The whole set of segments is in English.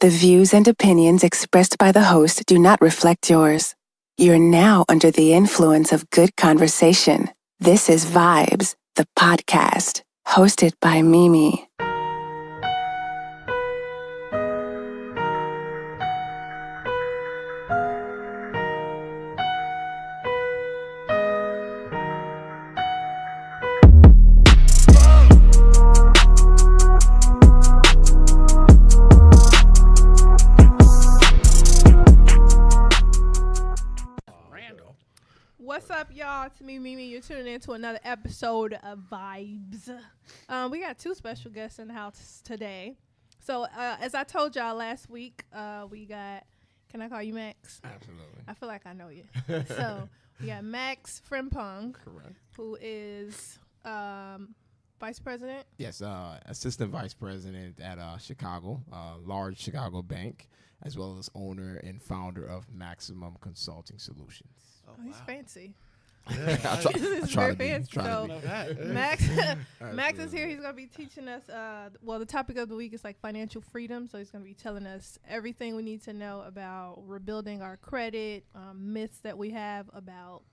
The views and opinions expressed by the host do not reflect yours. You're now under the influence of good conversation. This is VIBEZ, the podcast, hosted by Mimi. What's up, y'all? It's me, Mimi. You're tuning in to another episode of VIBEZ. We got two special guests in the house today. So, as I told y'all last week, we got, can I call you Max? Absolutely. I feel like I know you. So, we got Max Frempong, Correct. who is vice president. Yes, assistant vice president at Chicago, large Chicago bank, as well as owner and founder of Maximum Consulting Solutions. Oh, he's fancy. Yeah, I try to be. So Max is here. He's going to be teaching us, the topic of the week is like financial freedom. So he's going to be telling us everything we need to know about rebuilding our credit, myths that we have about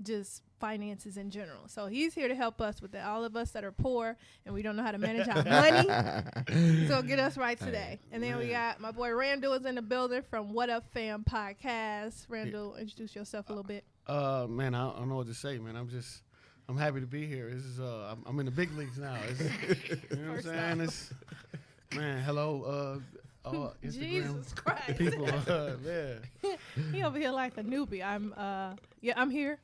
just finances in general. So he's here to help us with that. All of us that are poor and we don't know how to manage our money. So get us right today. And then we got my boy Randall is in the building from What Up Fam Podcast. Randall, introduce yourself a little bit. Man, I don't know what to say, man. I'm happy to be here. This is I'm in the big leagues now. You know what I'm saying? Hello, Instagram Jesus Christ. people. Man. He over here like a newbie. I'm here.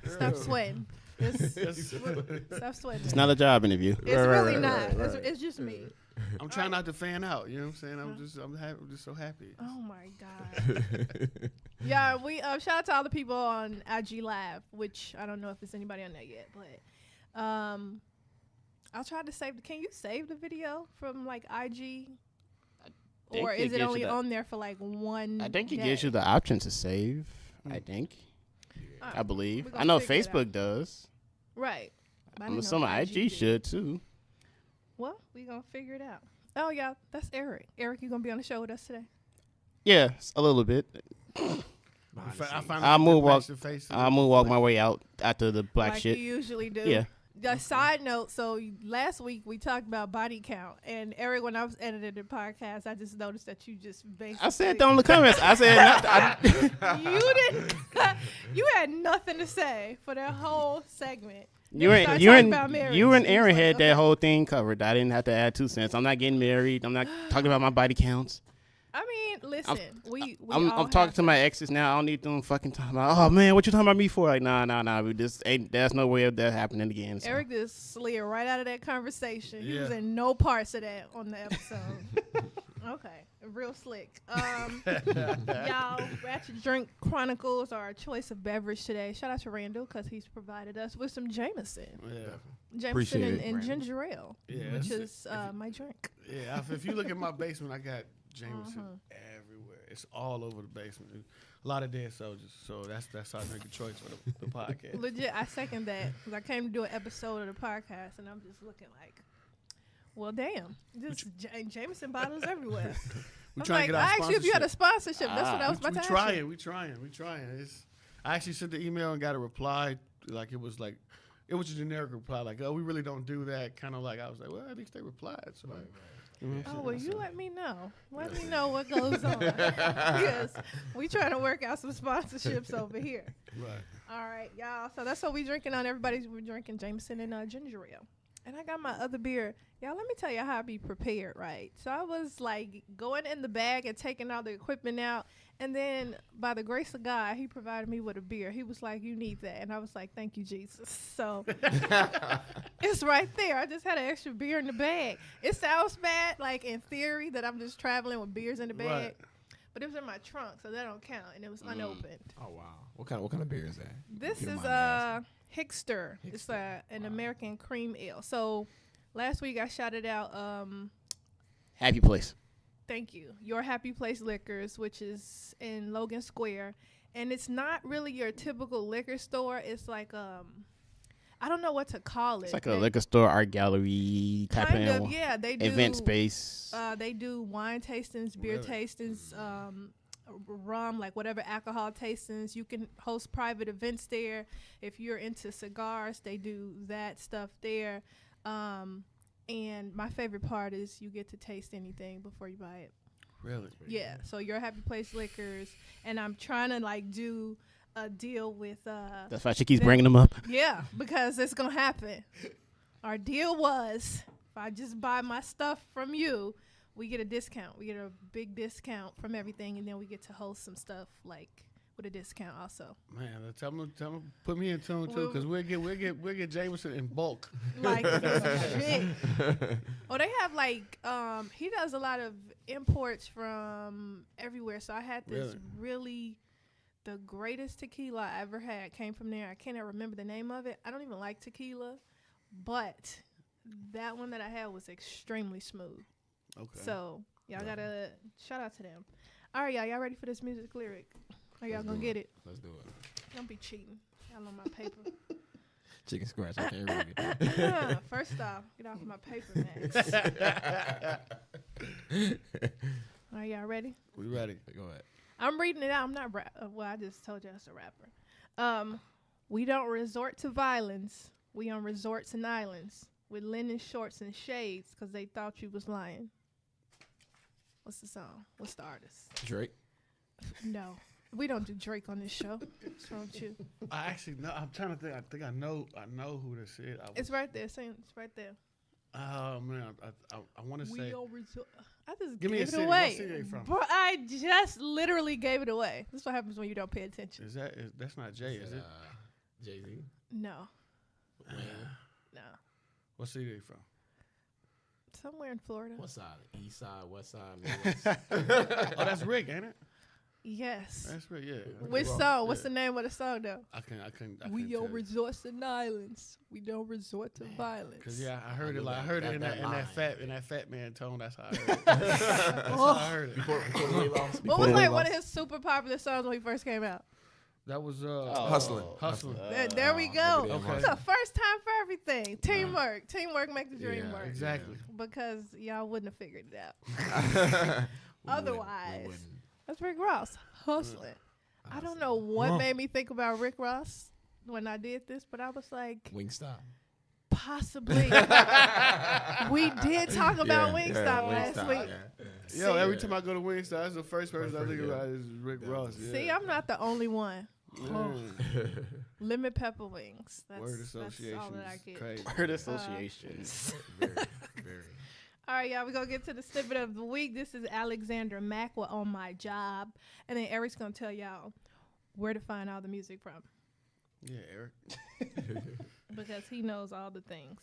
Stop sweating. Stop sweating. It's not a job interview. It's really not. It's just me. I'm trying not to fan out. You know what I'm saying? I'm just so happy. Oh my God. Yeah, we shout out to all the people on IG Live, which I don't know if it's anybody on there yet, but I'll try to save. Can you save the video from like IG? Or is it only on there for like one I think it day? gives you the option to save, I think. I believe. I know Facebook does. Right. I'm assuming IG should too. Well, we going to figure it out. Oh, yeah, that's Eric. Eric, you going to be on the show with us today? Yeah, a little bit. I'll moonwalk my way out after the black like shit. You usually do. Yeah. The side note, so last week we talked about body count. And Eric, when I was editing the podcast, I just noticed that you just basically... I said don't look comments. I said... You didn't... You had nothing to say for that whole segment. You and Aaron had that whole thing covered. I didn't have to add 2 cents. I'm not getting married. I'm not talking about my body counts. I mean, listen, I'm talking to my exes now. I don't need them fucking talking about, oh man, what you talking about me for? Like, nah. We just ain't. There's no way of that happening again. So. Eric just slid right out of that conversation. He was in no parts of that on the episode. Okay, real slick. Y'all, Ratchet Drink Chronicles are our choice of beverage today. Shout out to Randall because he's provided us with some Jameson. Yeah. Jameson and ginger ale, which is my drink. Yeah, if you look at my basement, I got Jameson everywhere. It's all over the basement. A lot of dead soldiers. So that's how I make a choice for the podcast. Legit, I second that because I came to do an episode of the podcast and I'm just looking like, well, damn, just Jameson bottles everywhere. I'm like, I asked you if you had a sponsorship. That's what I was about to ask you. We trying. I actually sent the email and got a reply. It was a generic reply. Like, oh, we really don't do that. Kind of like, I was like, well, at least they replied. So you let me know. Let me know what goes on. Yes, we trying to work out some sponsorships over here. Right. All right, y'all. So that's what we drinking on. We're drinking Jameson and ginger ale. And I got my other beer. Y'all, let me tell you how I be prepared, right? So I was like going in the bag and taking all the equipment out. And then by the grace of God, he provided me with a beer. He was like, you need that. And I was like, thank you, Jesus. So it's right there. I just had an extra beer in the bag. It sounds bad, like in theory, that I'm just traveling with beers in the bag. Right. But it was in my trunk, so that don't count. And it was unopened. Oh, wow. What kind of beer is that? This is Hickster. It's an American cream ale. So last week I shouted out Happy Place. Thank you. Your Happy Place Liquors, which is in Logan Square. And it's not really your typical liquor store. It's like I don't know what to call it. It's like a liquor store, art gallery type kind of of, yeah. They do event space. They do wine tastings, beer tastings, rum, like whatever alcohol tastings. You can host private events there. If you're into cigars, they do that stuff there. And my favorite part is you get to taste anything before you buy it. Really? Yeah. So your Happy Place Liquors, and I'm trying to like do a deal with. That's why she keeps bringing them up. Yeah, because it's gonna happen. Our deal was if I just buy my stuff from you, we get a discount. We get a big discount from everything, and then we get to host some stuff like with a discount also. Man, tell them, put me in tune too, because we'll get Jameson in bulk. Like shit. Oh, they have like he does a lot of imports from everywhere. So I had this really the greatest tequila I ever had came from there. I cannot remember the name of it. I don't even like tequila, but that one that I had was extremely smooth. Okay. So y'all gotta shout out to them. All right, y'all ready for this music lyric? Are y'all gonna get it? Let's do it. Don't be cheating. Y'all on my paper. Chicken scratch. I can't read it. First off, get off my paper, Max. All right, y'all ready? We ready. Go ahead. I'm reading it out. I'm not well, I just told you I was a rapper. We don't resort to violence. We on resorts and islands with linen shorts and shades because they thought you was lying. What's the song? What's the artist? Drake. No. We don't do Drake on this show. What's wrong with you? I actually know. I'm trying to think. I think I know who this is. It's right there. It's right there. Oh man, I want to say. I just Give me gave a city. it away. What city are you from? Bro, I just literally gave it away. This is what happens when you don't pay attention. That's not Jay, is it? Jay-Z. No. No. What city are you from? Somewhere in Florida. What side? East side, west side, Midwest. Oh, that's Rick, ain't it? Yes. That's Rick, yeah. Which song? What's the name of the song though? I can. We on resorts and islands. We don't resort to violence. Cause I heard it. Like I heard it in that fat man tone. That's how I heard it. That's Oh. how I heard it. What was like one of his super popular songs when he first came out? That was Hustling. There we go. Okay. It's a first time for everything. Teamwork. Teamwork makes the dream work. Exactly. Because y'all wouldn't have figured it out. Otherwise, that's Rick Ross hustling. I don't know what made me think about Rick Ross when I did this, but I was like, Wingstop. possibly. We did talk about Wingstop last week. Yo, every time I go to Wingstop, that's the first person I think about is Rick Ross. Yeah. See, I'm not the only one. Oh. Lemon pepper wings. Word association. That's all that I get. Crazy. Word association. Very. All right, y'all, we're going to get to the snippet of the week. This is Alexander Mack with On My Job. And then Eric's going to tell y'all where to find all the music from. Yeah, Eric. Because he knows all the things.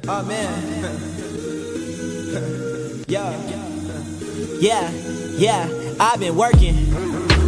Oh, man. Yeah. I've been working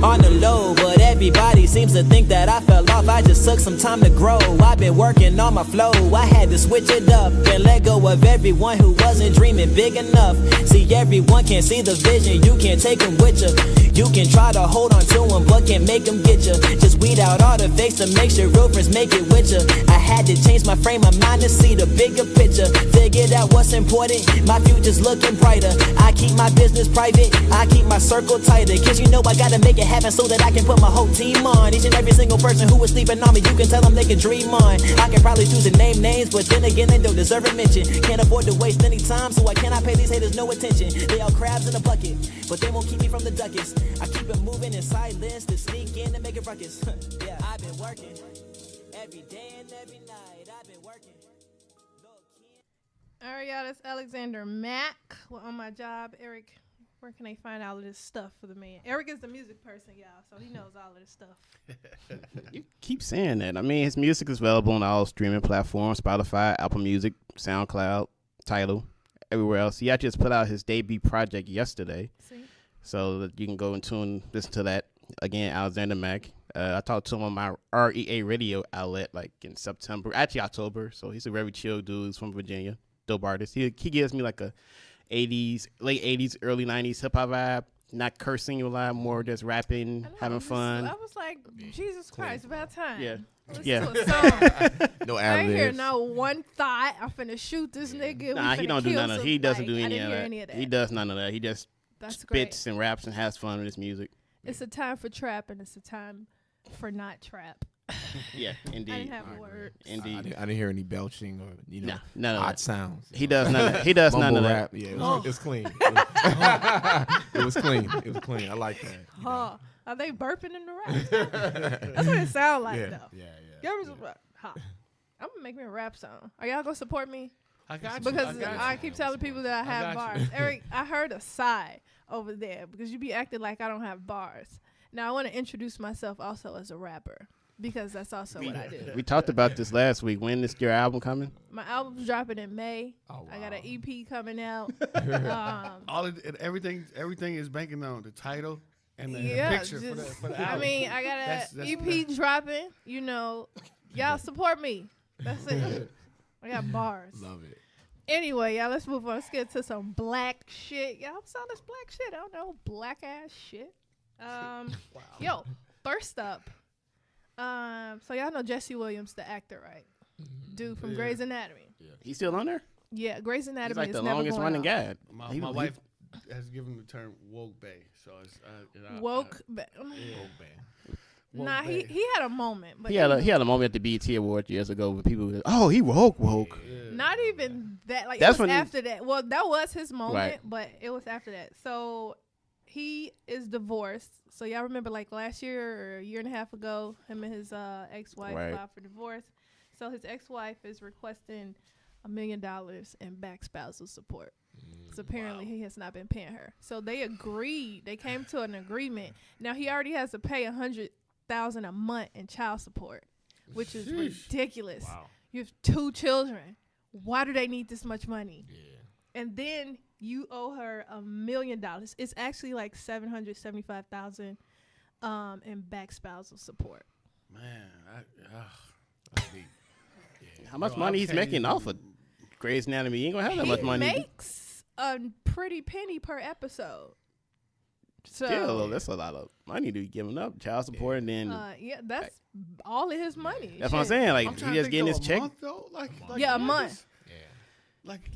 on the low, but everybody seems to think that I fell off. I just took some time to grow. I've been working on my flow. I had to switch it up and let go of everyone who wasn't dreaming big enough. See, everyone can see the vision. You can't take them with you. You can try to hold on to them, but can't make them get you. Just weed out all the fakes to make sure real friends make it with you. I had to change my frame of mind to see the bigger picture. Figured out what's important. My future's looking brighter. I keep my business private. I keep my circle tighter. Cause you know I gotta make it happen so that I can put my whole team on. Each and every single person who was sleeping on me, you can tell them they can dream on. I can probably choose to name names, but then again they don't deserve a mention. Can't afford to waste any time, so I cannot pay these haters no attention. They all crabs in a bucket, but they won't keep me from the duckets. I keep it moving in silence to sneak in and make a ruckus. Yeah, I've been working every day and every night. I've been working. All right, y'all, that's Alexander Mack with On My Job. Eric, where can they find all of this stuff for the man? Eric is the music person, y'all, so he knows all of this stuff. You keep saying that. I mean, his music is available on all streaming platforms: Spotify, Apple Music, SoundCloud, Tidal, everywhere else. He actually just put out his debut project yesterday. See? So that you can go and listen to that. Again, Alexander Mack. I talked to him on my REA radio outlet like in September, actually October. So he's a very chill dude. He's from Virginia, dope artist. He gives me like a late 80s, early 90s hip hop vibe. not cursing a lot, more just rapping, having fun. I was like, Jesus Christ, about time. Yeah. Listen Yeah. to a song. No I ain't hear ad-libs. no one thought. I'm finna shoot this nigga. Nah, he don't do none of that. He doesn't do I any didn't of hear that. any of that. He does none of that. He just That's spits great. and raps and has fun with his music. It's a time for trap and it's a time for not trap. Yeah, indeed. I didn't have words. Indeed. I didn't hear any belching or Nah, none of odd that. sounds. He does none. He does none Mumble of rap. that. Yeah, Oh. it was clean. It was clean. It was clean. I like that. you know. Huh. Are they burping in the rap? That's what it sounds like, Yeah, though. yeah. Give me some rap. Huh. I'm gonna make me a rap song. Are y'all gonna support me? I got you. Because got I you. keep telling people that I have got bars. you. Eric, I heard a sigh over there because you be acting like I don't have bars. Now I want to introduce myself also as a rapper because that's also what I do. We talked about this last week. When is your album coming? My album's dropping in May. Oh, I got an wow. EP coming out. All of it, everything is banking on the title and the Yeah, picture for just- the I album. mean, I got That's- an EP dropping. You know, y'all support me. That's it. I got bars. Love it. Anyway, y'all, let's move on. Let's get to some black shit. Y'all saw this black shit. I don't know, black ass shit. Yo, first up. So y'all know Jesse Williams, the actor, right? Dude from Grey's Anatomy. He's still on there? Yeah, Grey's Anatomy He's like is the never longest going running off. guy. My wife has given the term woke bae, so it's Woke. Woke Nah, bae. he had a moment, but He had a moment at the BET Award years ago when people were, oh, he woke. not even that. Like That's it was when- after that. Well, that was his moment, Right. but it was after that. So he is divorced. So y'all remember like last year or a year and a half ago, him and his ex-wife Right. filed for divorce. So his ex-wife is requesting $1 million in back spousal support. Because apparently he has not been paying her. So they agreed. They came to an agreement. Now he already has to pay $100,000 a month in child support, which is ridiculous. Wow. You have 2 children. Why do they need this much money? Yeah. And then you owe her $1 million. It's actually like $775,000 in back spousal support. Man, that's deep. How much Bro, money I he's can't making even- off of Grey's Anatomy? He ain't gonna have that He much money. makes a pretty penny per episode. So Still, that's a lot of money to be giving up. Child support and then yeah, that's all of his money. that's what I'm Shit. saying. Like I'm he trying to just think getting though, his a check. month, though? Like Yeah, a what month. is- Yeah.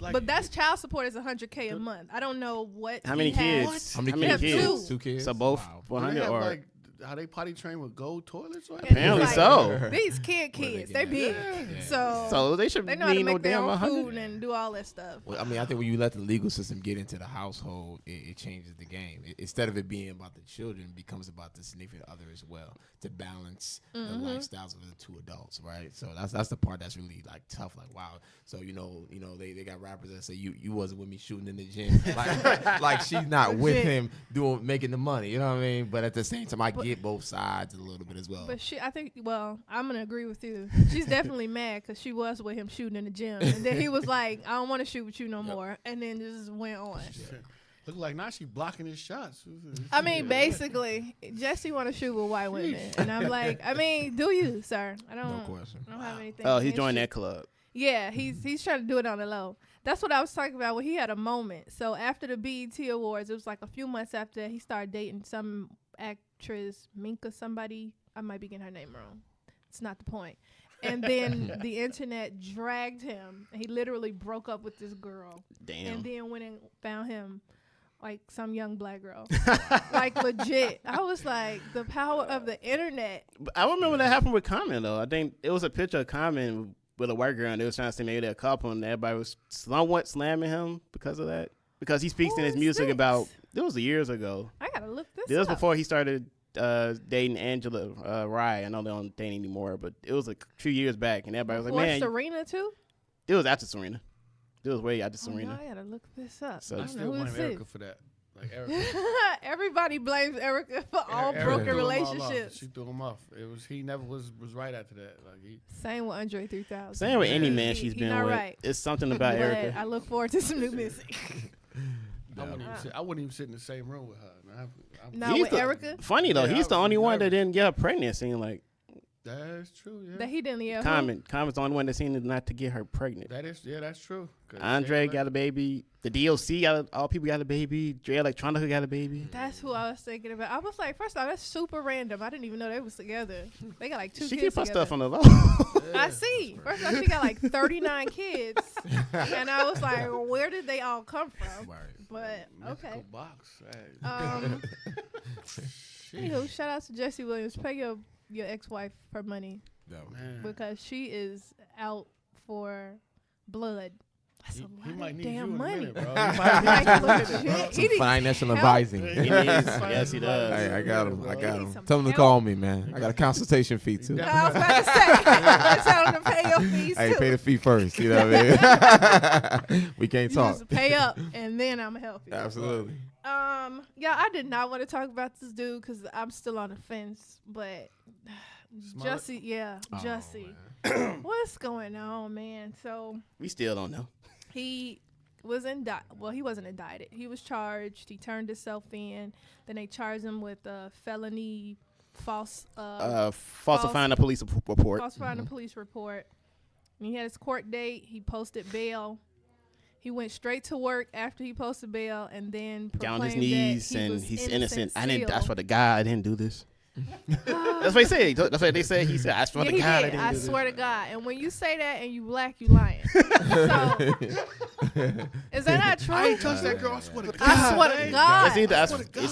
Like, But that's child support is $100K a month. I don't know what. How he many has. kids? How many He have kids? two. 2 kids. So both Wow. do they 100 have, or like, how they potty train with gold toilets? Or And Apparently he's so. These kids, they big. Yeah. So they should they know how to need no make their damn own 100. food and do all that stuff. Well, I mean, I think when you let the legal system get into the household, it changes the game. Instead of it being about the children, it becomes about the significant other as well to balance the lifestyles of the 2 adults, right? So that's the part that's really like tough. Like, wow. So you know, they got rappers that say you wasn't with me shooting in the gym, like she's not with Legit. him making the money. You know what I mean? But at the same time, I get both sides a little bit as well. But I think, well, I'm going to agree with you. She's definitely mad because she was with him shooting in the gym. And then he was like, I don't want to shoot with you no more. And then just went on. look like now she blocking his shots. I mean, basically, Jesse want to shoot with white women. And I'm like, I mean, do you, sir? I don't, No question. I don't have anything. Oh, he against joined you. that club. Yeah, he's trying to do it on the low. That's what I was talking about when he had a moment. So after the BET Awards, it was like a few months after that, he started dating some actress, Minka somebody. I might be getting her name wrong. It's not the point. And then the internet dragged him. And he literally broke up with this girl. Damn. And then went and found him like some young black girl. Like legit. I was like, the power of the internet. But I remember that happened with Common though. I think it was a picture of Common with a white girl, and they was trying to say maybe they're a couple, and everybody was somewhat slamming him because of that. Because he speaks Who in his is music this? about. It was years ago. I gotta look this This was up. before he started dating Angela Rye. I know they don't date anymore, but it was a few years back, and everybody was like, Before "Man, Serena too? it was after Serena. It was way after Oh, Serena." no, I gotta look this up. So- I I don't know still who blame this Erica is. for that. Like Erica. Everybody blames Erica for all Erica broken threw him all off. relationships. She threw him off. He never was right after that. Like Same with Andre 3000. Same with any man He- she's he been not with. right. It's something about But Erica. I look forward to some new music. I wouldn't even sit in the same room with her. Not He's with the- Erica. Funny though, Yeah, he's the I was only one that nervous. didn't get her pregnant. Seeing like That's true. Yeah. That he didn't yell. Common's the only one that seemed not to get her pregnant. That's true. Andre got a baby. The DOC, all people got a baby. Dre Electronica got a baby. That's who I was thinking about. I was like, first off, that's super random. I didn't even know they was together. They got like 2 She kids keep her together. stuff on the low. I see. First off, she got like 39 kids. And I was like, where did they all come from? Right. But, Mythical okay. box. Anywho, shout out to Jesse Williams. Pay your ex-wife her money No. Man. because she is out for blood. That's a lot He might of need you in damn a money. minute, bro. Like, legit. He needs Financial help. advising. He needs, yes, he does. Hey, I got him. I He got needs him. some Tell him to help. call me, man. I got a consultation fee too. I was about to say, tell him to pay your fees Hey, too. pay the fee first. You know what I mean? We can't You talk. just pay up, and then I'm gonna help you. Absolutely. Yeah, I did not want to talk about this dude because I'm still on the fence, but Smollett? Jussie, what's going on, man? So We still don't know. he was he wasn't indicted. He was charged. He turned himself in. Then they charged him with felony Falsifying a police report. falsifying a police report. And he had his court date. He posted bail. He went straight to work after he posted bail, and then Down his proclaimed knees, that he and was he's innocent. I still. didn't. I swear to God, I didn't do this. That's what he said. That's what they said. He said, "I swear Yeah, to he God, I did. didn't I do this." swear to God. And when you say that and you black, you lying. So, is that not true? I ain't touched that girl. I swear to God. I swear to God. It's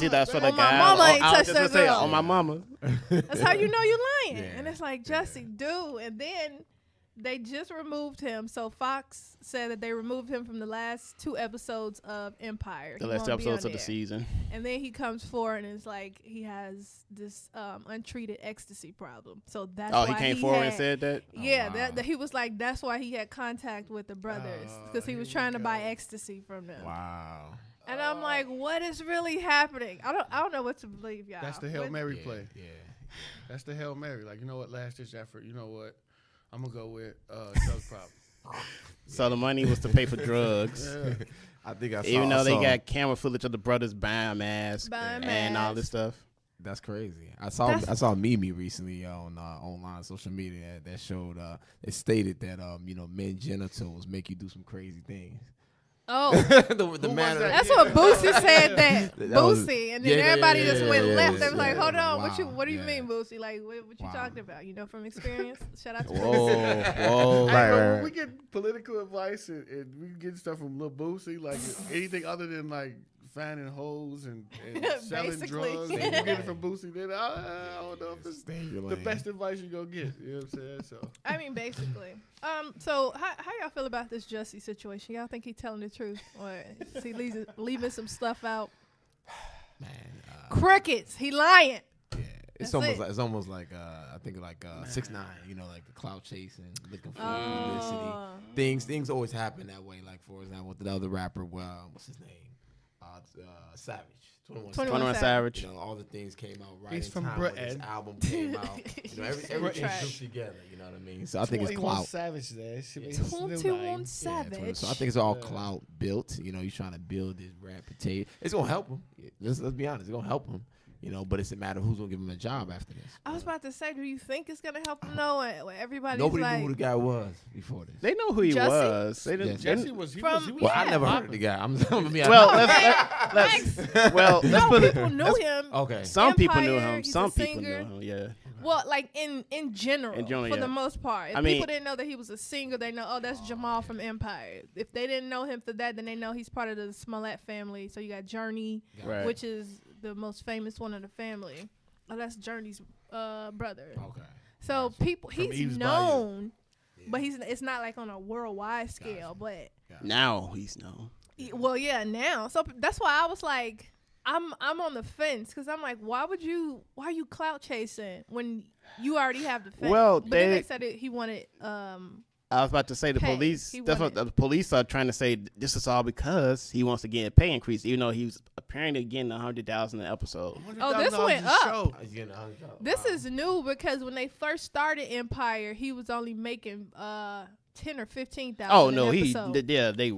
either I swear to On my God. mama or ain't I was touched just that gonna say, girl. on my mama. That's how you know you're lying. Yeah. And it's like, Jesse, dude. And then they just removed him. So Fox said that they removed him from the last 2 episodes of Empire. The He last won't be episodes on of the there. season. And then he comes forward and it's like he has this untreated ecstasy problem. So that's Oh, why he came forward and had- said that. Yeah, wow. that he was like, that's why he had contact with the brothers because he was here we trying to buy go. ecstasy from them. Wow. And I'm like, what is really happening? I don't know what to believe, y'all. That's the Hail What- Mary Yeah, play. yeah. That's the Hail Mary. Like, you know what? Last ditch effort. You know what? I'm going to go with drug problem. So the money was to pay for drugs. I think I saw. Even though they saw- got camera footage of the brothers buying masks Buying and all masks. this stuff. That's crazy. I saw Mimi recently on online social media that showed it stated that men's genitals make you do some crazy things. Oh, the manner. that? that's what Boosie said that. That was- Boosie. And then yeah, everybody yeah, just yeah, went yeah, left. yeah, They was like, yeah. hold on. Wow, What do you yeah. mean, Boosie? Like, what you Wow. talking about? You know, from experience? Shout out to Whoa, Boosie. whoa. Hey, bro, right, when we get political advice and we get stuff from Lil Boosie, like anything other than like finding hoes and selling Basically. drugs, and you get it from Boosie, then I don't know if it's Stay in your the lane. best advice you're going to get. You know what I'm saying? So, I mean, basically. So how y'all feel about this Jussie situation? Y'all think he telling the truth, or is he leaving some stuff out? Man, Crickets. He lying. yeah, it's That's almost it. like I think like 6ix9ine. You know, like the clout chasing, looking for publicity. Oh. Things always happen that way. Like for example, with the other rapper, what's his name? Savage. 21 Savage. You know, all the things came out right He's in from time when this Britain. album came out. You know, everything Trash. comes together. You know what I mean? So I think it's 21 clout. Savage there. She Yeah. makes his new 21 name. Yeah, Savage. so I think it's all Yeah. clout built. You know, he's trying to build this reputation. It's gonna help him. Let's be honest. It's gonna help him. You know, but it's a matter of who's gonna give him a job after this. I was about to say, do you think it's gonna help him? No, everybody's Nobody like, knew who the guy was before this. They know who he Jussie? was. They didn't. Yes. they Jesse didn't- was, he From- was, he was Well, I Yeah. never heard of the guy. I'm telling you. well, Max. let's No, put it. people knew him. Okay. Some people knew Empire, him. he's Some a people knew singer. him. Yeah. Well, like in general, In general, for yeah. the most part. If I mean- people didn't know that he was a singer, they know, oh, that's Jamal from Empire. If they didn't know him for that, then they know he's part of the Smollett family. So you got Journey, Right. which is the most famous one of the family. Oh, that's Journey's brother. Okay. So people, From he's Eve's known, but it's not like on a worldwide scale. But Now he's known. well, yeah, now. So that's why I was like, I'm on the fence because I'm like, why are you clout chasing when you already have the fence? Well, but then they- they said he wanted I was about to say the Pay. police. He That's what wanted- the police are trying to say. This is all because he wants to get a pay increase, even though he was apparently getting $100,000 an episode. Oh, this went $100,000 a up. show. He's getting $100. this Wow. is new because when they first started Empire, he was only making 10 or 15,000. Oh an no, episode.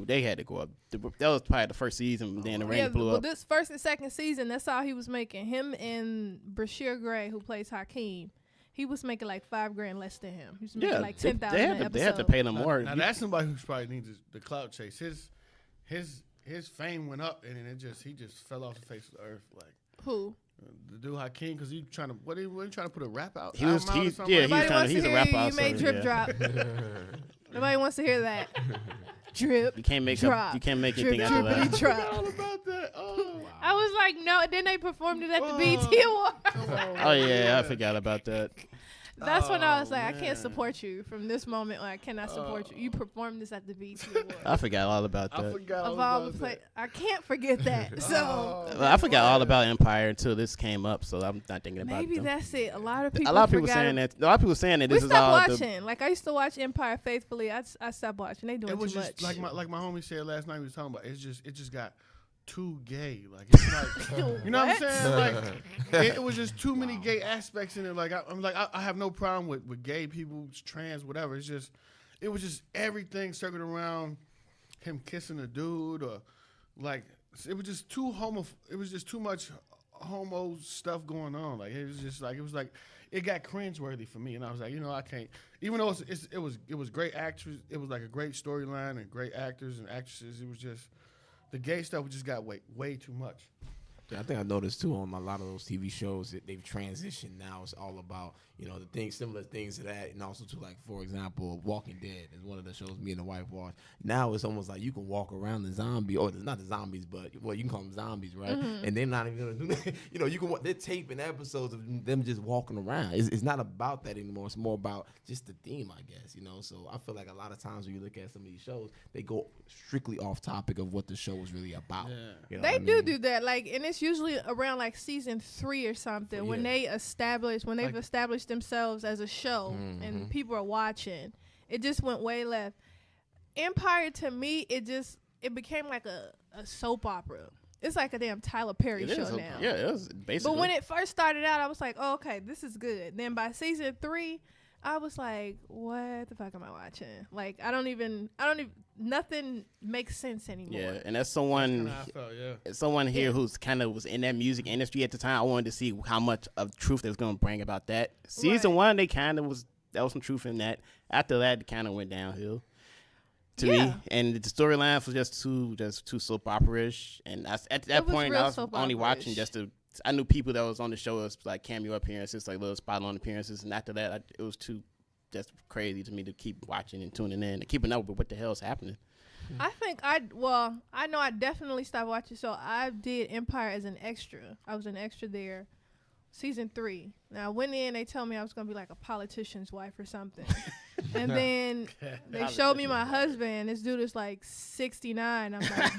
they had to go up. That was probably the first season. Then the rating blew well, up. this first and second season, that's all he was making. Him and Brashear Gray, who plays Hakeem, he was making like $5,000 less than him. He was making like $10,000 they an have to pay them more. Now that's somebody who's probably needs the clout chase. His fame went up, and then he just fell off the face of the earth. Like Who? The dude Hakeem, because he trying to trying to put a rap out. He's a rap out. You made drip drop. Nobody wants to hear that. Drip. You can't make drop. You can't make drip, anything out of that. Drop. All about that. Oh, wow. I was like, no. Then they performed it at the BET Awards. Oh yeah, I forgot about that. That's when I was like, I can't support you from this moment on. I cannot support you. You performed this at the BET Awards. I forgot all about that. I forgot all Of all about the that. I can't forget that. So I forgot all about Empire until this came up, so I'm not thinking about it. maybe that's it. A lot of people. saying that. A lot of people saying that We this is all. stopped watching. Like I used to watch Empire faithfully. I stopped watching. They doing It was too just much. like my homie said last night. We was talking about it just got too gay. Like it's like you know what I'm saying? Like it was just too many gay aspects in it. Like I have no problem with gay people, trans, whatever. It was just everything circled around him kissing a dude or like it was just too much homo stuff going on. Like it got cringeworthy for me, and I was like, I can't. Even though it was great actors, it was like a great storyline and great actors and actresses. It was just the gay stuff just got way too much. Yeah, I think I noticed too on a lot of those TV shows that they've transitioned. Now it's all about the things, similar things to that, and also to like, for example, Walking Dead is one of the shows me and the wife watch. Now it's almost like you can walk around the zombie, or not the zombies, but you can call them zombies, right? Mm-hmm. And they're not even gonna do that. You can. They're taping episodes of them just walking around. It's not about that anymore. It's more about just the theme, I guess. So I feel like a lot of times when you look at some of these shows, they go strictly off topic of what the show is really about. Yeah. They do that, like, and it's usually around like season 3 or something when they've established themselves as a show and people are watching. It just went way left. Empire to me, it became like a soap opera. It's like a damn Tyler Perry show now. Yeah, it was basically. But when it first started out, I was like, oh, okay, this is good. Then by season 3, I was like, what the fuck am I watching? Like, nothing makes sense anymore. Yeah, and that's someone here who's kind of was in that music industry at the time. I wanted to see how much of truth they was going to bring about that. Season 1, there was some truth in that. After that, it kind of went downhill to me. And the storyline was just too soap opera-ish. And at that point, I was only watching I knew people that was on the show as like cameo appearances, like little spot-on appearances, and after that, it was too just crazy to me to keep watching and tuning in and keeping up with what the hell is happening. I think I know I definitely stopped watching. So I did Empire as an extra. I was an extra there, season 3. Now I went in, they told me I was gonna be like a politician's wife or something, and then they showed me my husband. This dude is like 69. I'm like,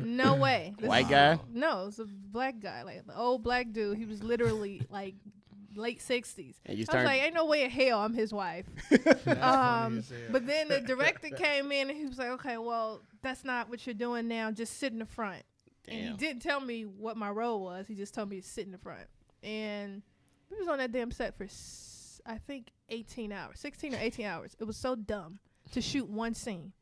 no way. White guy? No, it's a black guy, like the old black dude. He was literally like late 60s. I was like, ain't no way in hell I'm his wife. But then the director came in and he was like, okay, well, that's not what you're doing now. Just sit in the front. Damn. And he didn't tell me what my role was. He just told me to sit in the front. And we was on that damn set for, I think, 16 or 18 hours. It was so dumb to shoot one scene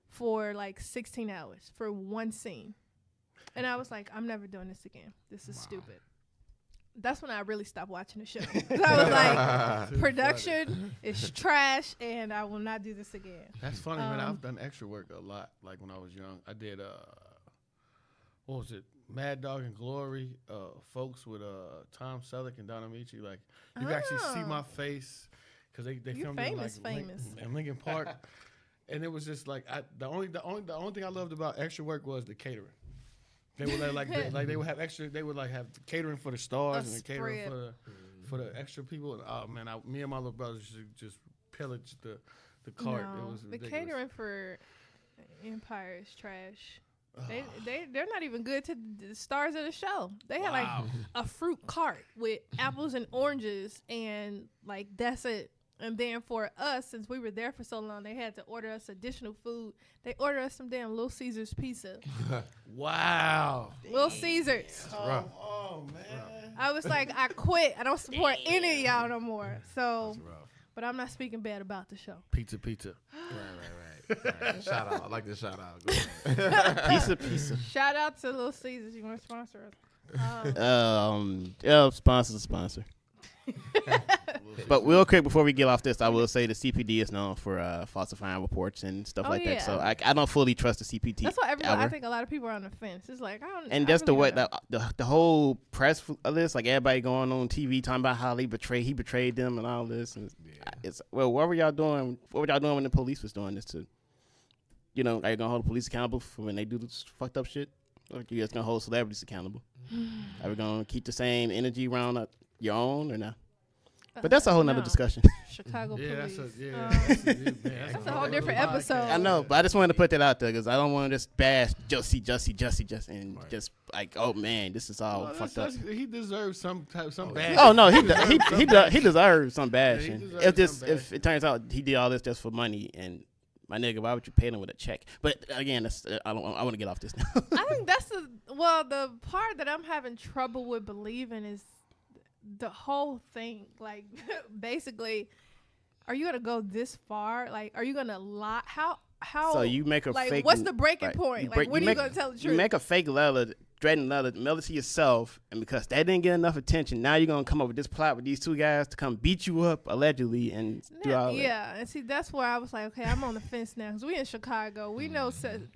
for like 16 hours for one scene. And I was like, I'm never doing this again. This is stupid. That's when I really stopped watching the show. I was like, production is trash, and I will not do this again. That's funny, man. I've done extra work a lot. Like when I was young, I did what was it? Mad Dog and Glory, folks with Tom Selleck and Don Amici. Like you can actually see my face because they filmed it in Lincoln Park, and it was just like the only thing I loved about extra work was the catering. They would they would have extra. They would like have catering for the stars and catering for the extra people. And, oh man, me and my little brothers just pillaged the cart. No, it was ridiculous. The catering for Empire is trash. They're not even good to the stars of the show. They had like a fruit cart with apples and oranges, and like that's it. And then for us, since we were there for so long, they had to order us additional food. They ordered us some damn Little Caesars pizza. Wow. Little Caesars. Oh man. I was like, I quit. I don't support any of y'all no more. So, but I'm not speaking bad about the show. Pizza. Right. Shout out. I like the shout out. Go ahead. Pizza. Shout out to Little Caesars. You want to sponsor us? Sponsor. But real quick, before we get off this, I will say the CPD is known for falsifying reports and stuff like that. So I don't fully trust the CPD. That's why I think a lot of people are on the fence. It's like, I don't. And that's the way the whole press of this, like everybody going on TV talking about how he betrayed them and all this. And it's what were y'all doing? What were y'all doing when the police was doing this too? You know, are you gonna hold the police accountable for when they do this fucked up shit? Or are you just gonna hold celebrities accountable? Are we gonna keep the same energy around your own or not? But that's a whole nother discussion. Chicago police. That's a whole different episode. I know, but I just wanted to put that out there because I don't want to just bash Jussie, and just like, oh man, this is all fucked up. He deserves some bashing. Oh no, he deserves some bashing. If it turns out he did all this just for money, and my nigga, why would you pay him with a check? But again, I want to get off this now. I think that's the part that I'm having trouble with believing is the whole thing. Like, basically, are you gonna go this far? Like, are you gonna lie? How? So you make a like, fake. What's the breaking point? Like, when are you gonna tell the truth? You make a fake letter, threatening letter, mail it to yourself, and because that didn't get enough attention, now you're gonna come up with this plot with these two guys to come beat you up allegedly and do all that. Yeah, and see, that's where I was like, okay, I'm on the fence now because we in Chicago. We know certain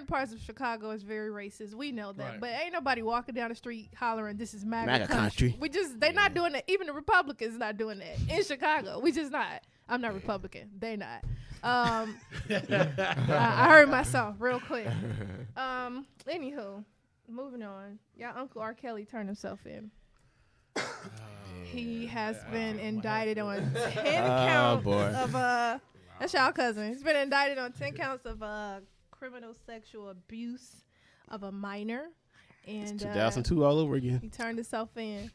parts of Chicago is very racist. We know that, Right. but ain't nobody walking down the street hollering, "This is MAGA country." country. They're not doing that. Even the Republicans not doing that in Chicago. We just not. I'm not Republican. They not. I heard myself real quick. Anywho, moving on. Y'all Uncle R. Kelly turned himself in. He has been indicted on 10 counts of that's y'all cousin. He's been indicted on 10 counts of criminal sexual abuse of a minor. And 2002 all over again. he turned himself in.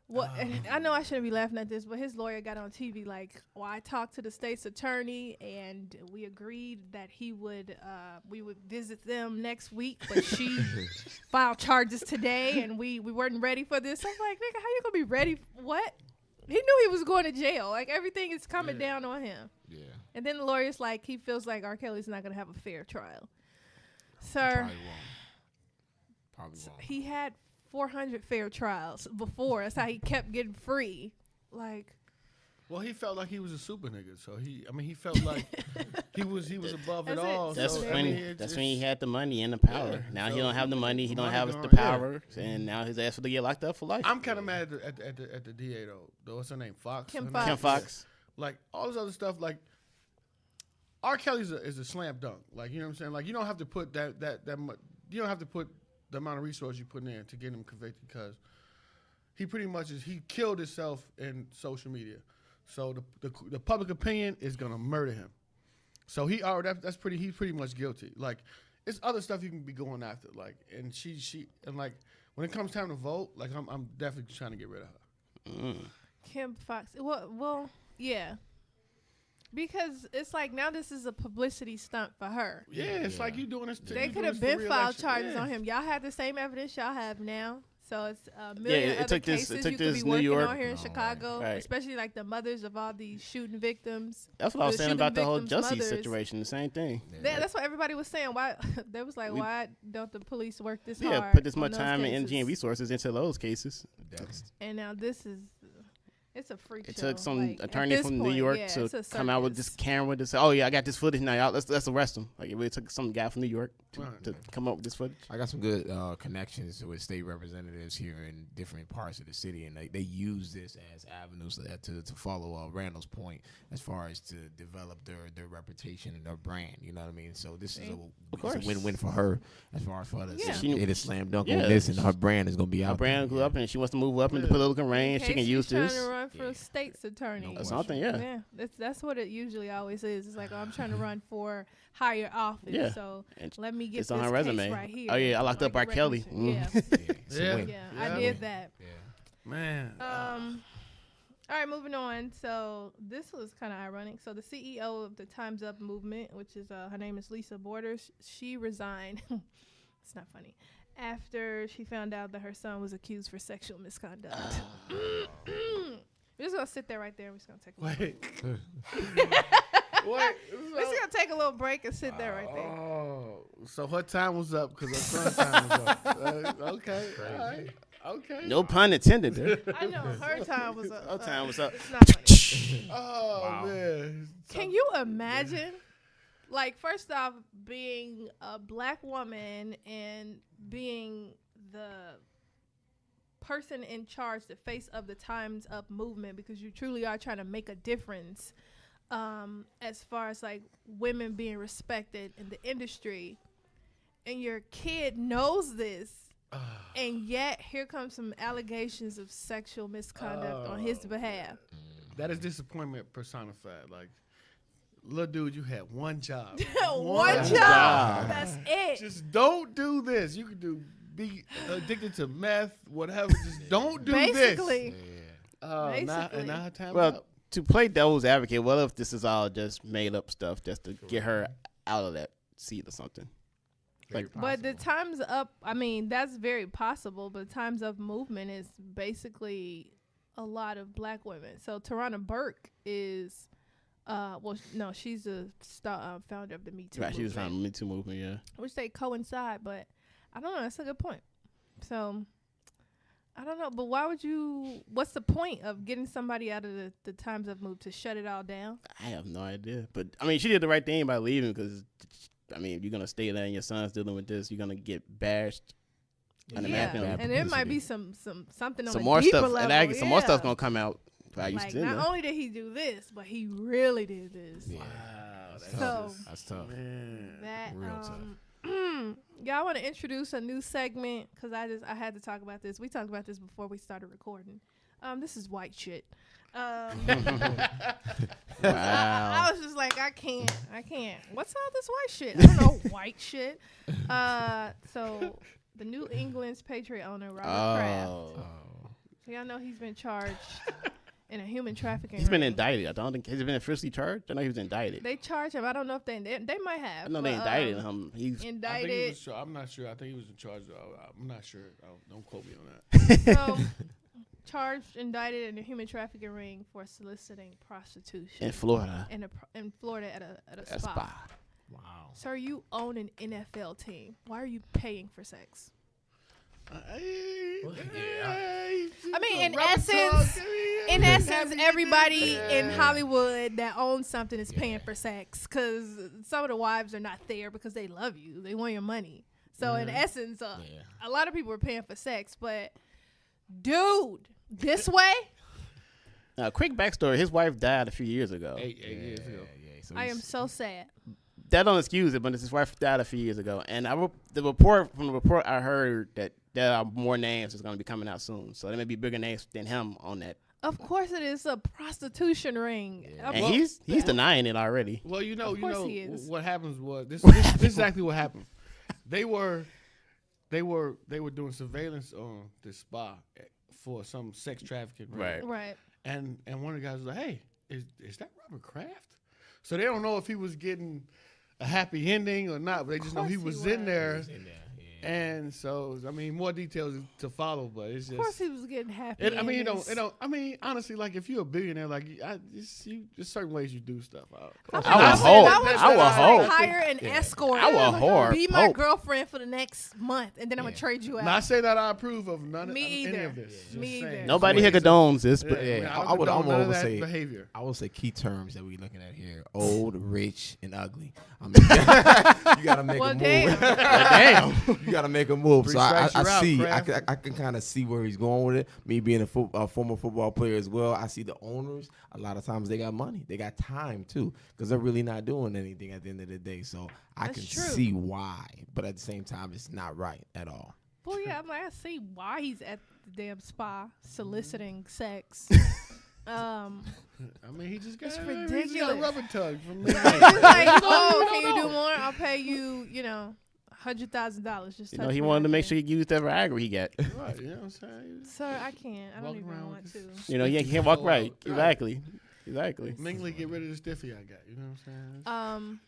Well, and I know I shouldn't be laughing at this, but his lawyer got on TV like, well, I talked to the state's attorney and we agreed that we would visit them next week, but she filed charges today and we weren't ready for this. I'm like, nigga, how you gonna be ready? What? He knew he was going to jail. Like, everything is coming down on him. Yeah. And then the lawyer's like, he feels like R. Kelly's not gonna have a fair trial. Sir, Probably won't. he had 400 fair trials before. That's how he kept getting free. Like, Well, he felt like he was a super nigga, so he felt like he was above it That's it. all. That's so, funny. That's when he had the money and the power. Yeah. Now So he don't have the money. He don't money have gone, the yeah. power, and now his ass will get locked up for life. I'm kind of mad at the DA though. What's her name? Fox. Kim Her Fox. name? Kim Fox. Like all this other stuff. Like R. Kelly's is a slam dunk. Like, you know what I'm saying? Like, you don't have to put that much. You don't have to put the amount of resources you put in to get him convicted because he pretty much he killed himself in social media. So the public opinion is gonna murder him. So he's pretty much guilty. Like, it's other stuff you can be going after. Like, and she and like when it comes time to vote, like I'm definitely trying to get rid of her. Kim Fox. Well, yeah. Because it's like now this is a publicity stunt for her. Yeah, it's like you doing this. They could have been filed charges on him. Y'all have the same evidence y'all have now. So it's a million it other took this- cases it took you could this be New working York- on here in Chicago, Right. especially like the mothers of all these shooting victims. That's what I was The saying shooting about the whole victims' Jussie mothers. situation. The same thing. That's what everybody was saying. Why they was like, why don't the police work this hard? Yeah, put this on much those time and energy and cases? resources into those cases. And now this is, it's a freak It show. took some Like, at attorney this from New point, York yeah, to it's a come out with this circus. camera to say, "Oh yeah, I got this footage now. Y'all, let's arrest him." Like, it really took some guy from New York to Right. come up with this footage. I got some good connections with state representatives here in different parts of the city, and they use this as avenues to follow Randall's point as far as to develop their reputation and their brand. You know what I mean? So this is course. a win-win for her as far as for the Yeah. city. It is slam dunk Yeah. on this, and her brand is gonna be Her out. brand there. grew up and she wants to move up into political range. In She can case use she's trying this. to run for Yeah. state's attorney. No That's question. something, yeah. That's what it usually always is. It's like, oh, I'm trying to run for higher office, Yeah. so And let me get it's this on her case resume. right here. Oh yeah, I locked up R. Like Kelly. recognition. Yeah, It's a Yeah. win. yeah, Yeah. I did that. Yeah. Man. All right, moving on. So this was kind of ironic. So the CEO of the Time's Up movement, which is her name is Lisa Borders, she resigned. It's not funny. After she found out that her son was accused for sexual misconduct. We're just gonna sit there right there. We're just gonna take a Wait. We're just gonna take a little break and sit there right there. Oh, so her time was up because her son's time was up. Okay, all right. Okay. No pun intended there. I know her time was up. Her time was up. It's not funny. Oh man. Can you imagine? Like, first off, being a black woman and being the person in charge, the face of the Time's Up movement, because you truly are trying to make a difference as far as like women being respected in the industry, and your kid knows this, and yet here comes some allegations of sexual misconduct on his behalf. That is disappointment personified. Like, little dude, you had one job. one job. That's it. Just don't do this. You could be addicted to meth, whatever. Just don't do Basically. this. And now her time up. To play devil's advocate, what if this is all just made up stuff just to get her out of that seat or something? Like, but the Time's Up, I mean, that's very possible, but Time's Up movement is basically a lot of black women. So Tarana Burke is, she's the founder of the Me Too movement. She was founding the Me Too movement, yeah. Which they coincide, but I don't know. That's a good point. So, I don't know. But what's the point of getting somebody out of the Time's Up move to shut it all down? I have no idea. But, I mean, she did the right thing by leaving because, I mean, if you're going to stay there and your son's dealing with this, you're going to get bashed. And there might be something on some a more deeper stuff, level. and some more stuff going to come out. Like, not only did he do this, but he really did this. Yeah. Wow. That's tough. That, real tough. Yeah, I want to introduce a new segment because I had to talk about this. We talked about this before we started recording. This is white shit. Wow. I was just like, I can't. What's all this white shit? I don't know white shit. So the New England's Patriot owner, Robert Kraft. So y'all know he's been charged in a human trafficking He's been ring. indicted. I don't think he's been officially charged. I know he was indicted. They charged him. I don't know if they might have. I know they indicted him. He's I think indicted. he was, I'm not sure. I think he was in charge. I'm not sure. Don't quote me on that. So, charged, indicted in a human trafficking ring for soliciting prostitution in Florida. in Florida at a A spa. spa. Wow. Sir, you own an NFL team. Why are you paying for sex? I mean, in essence, everybody in Hollywood that owns something is paying for sex because some of the wives are not there because they love you. They want your money. So in essence, a lot of people are paying for sex. But, dude, this way? Quick backstory. His wife died a few years ago. 8 years ago. So I am so sad. That don't excuse it, but his wife died a few years ago. And from the report I heard that there are more names that's going to be coming out soon. So there may be bigger names than him on that. Of course it is a prostitution ring. Yeah. And he's denying it already. Well, you know he is. what happens was this is exactly what happened. They were doing surveillance on this spa for some sex trafficking. Right. And one of the guys was like, "Hey, is that Robert Kraft?" So they don't know if he was getting a happy ending or not, but they just know he was in there. And so, I mean, more details to follow, but it's just. Of course, he was getting happy. I mean, honestly, like if you're a billionaire, like there's certain ways you do stuff. I was whore. Hire an escort. I was whore. Be my girlfriend for the next month, and then I'm gonna trade you out. Not say that I approve of any of this. Me either. Nobody here condones this, but I would almost say behavior. I would say key terms that we're looking at here: old, rich, and ugly. I mean, you gotta make a move. Damn. You gotta make a move. So I can kind of see where he's going with it. Me being a former football player as well, I see the owners. A lot of times they got money, they got time too, because they're really not doing anything at the end of the day. So I can see why, but at the same time, it's not right at all. Well, yeah, I'm like, I see why he's at the damn spa soliciting sex. I mean, he just got ridiculous. He just got a rubber tug from me. He's like, oh, can you do more? I'll pay you, $100,000. Just he wanted to make sure he used that Viagra he got. Right, you know what I'm saying? Sir, I can't. I don't even want to. He can't walk right. Exactly. Mingley, get rid of the stiffy I got. You know what I'm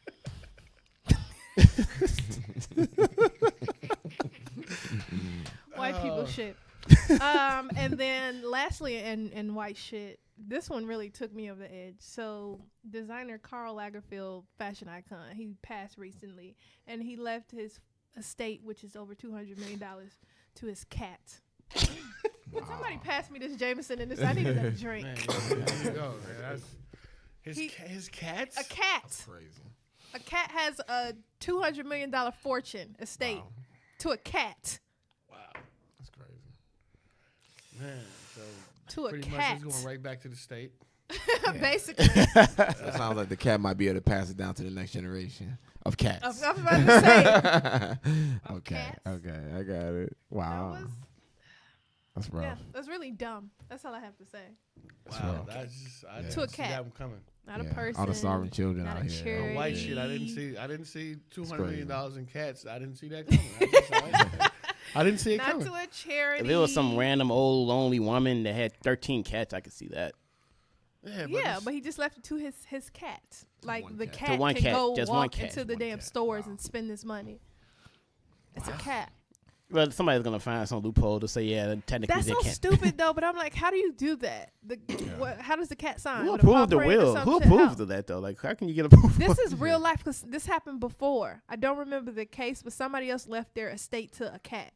saying? White people shit. And then lastly, in white shit, this one really took me over the edge. So designer Karl Lagerfeld, fashion icon, he passed recently, and he left his estate, which is over $200 million, to his cat. Can somebody pass me this Jameson and this? I need another drink. Man, there you go. Man. His cats? A cat. That's crazy. A cat has a $200 million fortune estate to a cat. Wow. That's crazy. Man, so To a pretty cat. much it's going right back to the state. Basically. That sounds like the cat might be able to pass it down to the next generation of cats. I was about to say. Okay. cats. Okay. I got it. Wow. That's rough. Yeah, that's really dumb. That's all I have to say. Wow, rough. that's just I Yeah. didn't To a see cat. that one coming. Not a person. All the starving children not out a here. charity. White shit. I didn't see $200 million crazy. in cats. I didn't see that coming. I didn't see it Not coming. to a charity. If it was some random old lonely woman that had 13 cats, I could see that. Yeah, But he just left it to his cat. Like one the cat. cat To one can cat, go just one walk cat. into the One damn cat. stores Wow. and spend this money. It's a cat. Well, somebody's gonna find some loophole to say, yeah, technically That's they so can't. stupid though. But I'm like, how do you do that? How does the cat sign? Who With a paw approved the print or will? some Who shit? approved How? of that though? Like, how can you get approval? This is real life because this happened before. I don't remember the case, but somebody else left their estate to a cat.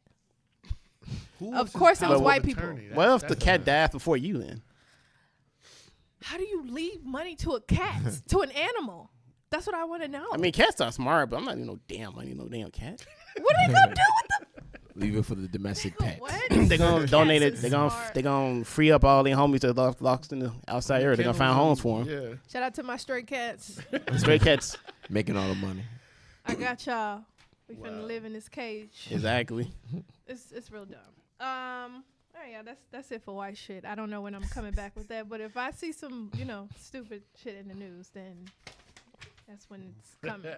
Who Of was course his it was power white of people. attorney? What if the That's cat a- died before you then? How do you leave money to a cat, to an animal? That's what I want to know. I mean, cats are smart, but I'm not even no damn money, no damn cat. what are they gonna do with Leave it for the domestic the pet. what? They're gonna donate it. Cats They're is gonna smart. free up all their homies that are lost in the outside area. They're gonna find homes for them. Yeah. Shout out to my stray cats. Stray cats, Making all the money. I got y'all. We Wow. finna live in this cage. exactly. It's real dumb. Oh yeah, that's it for white shit. I don't know when I'm coming back with that, but if I see some, stupid shit in the news, then that's when it's coming.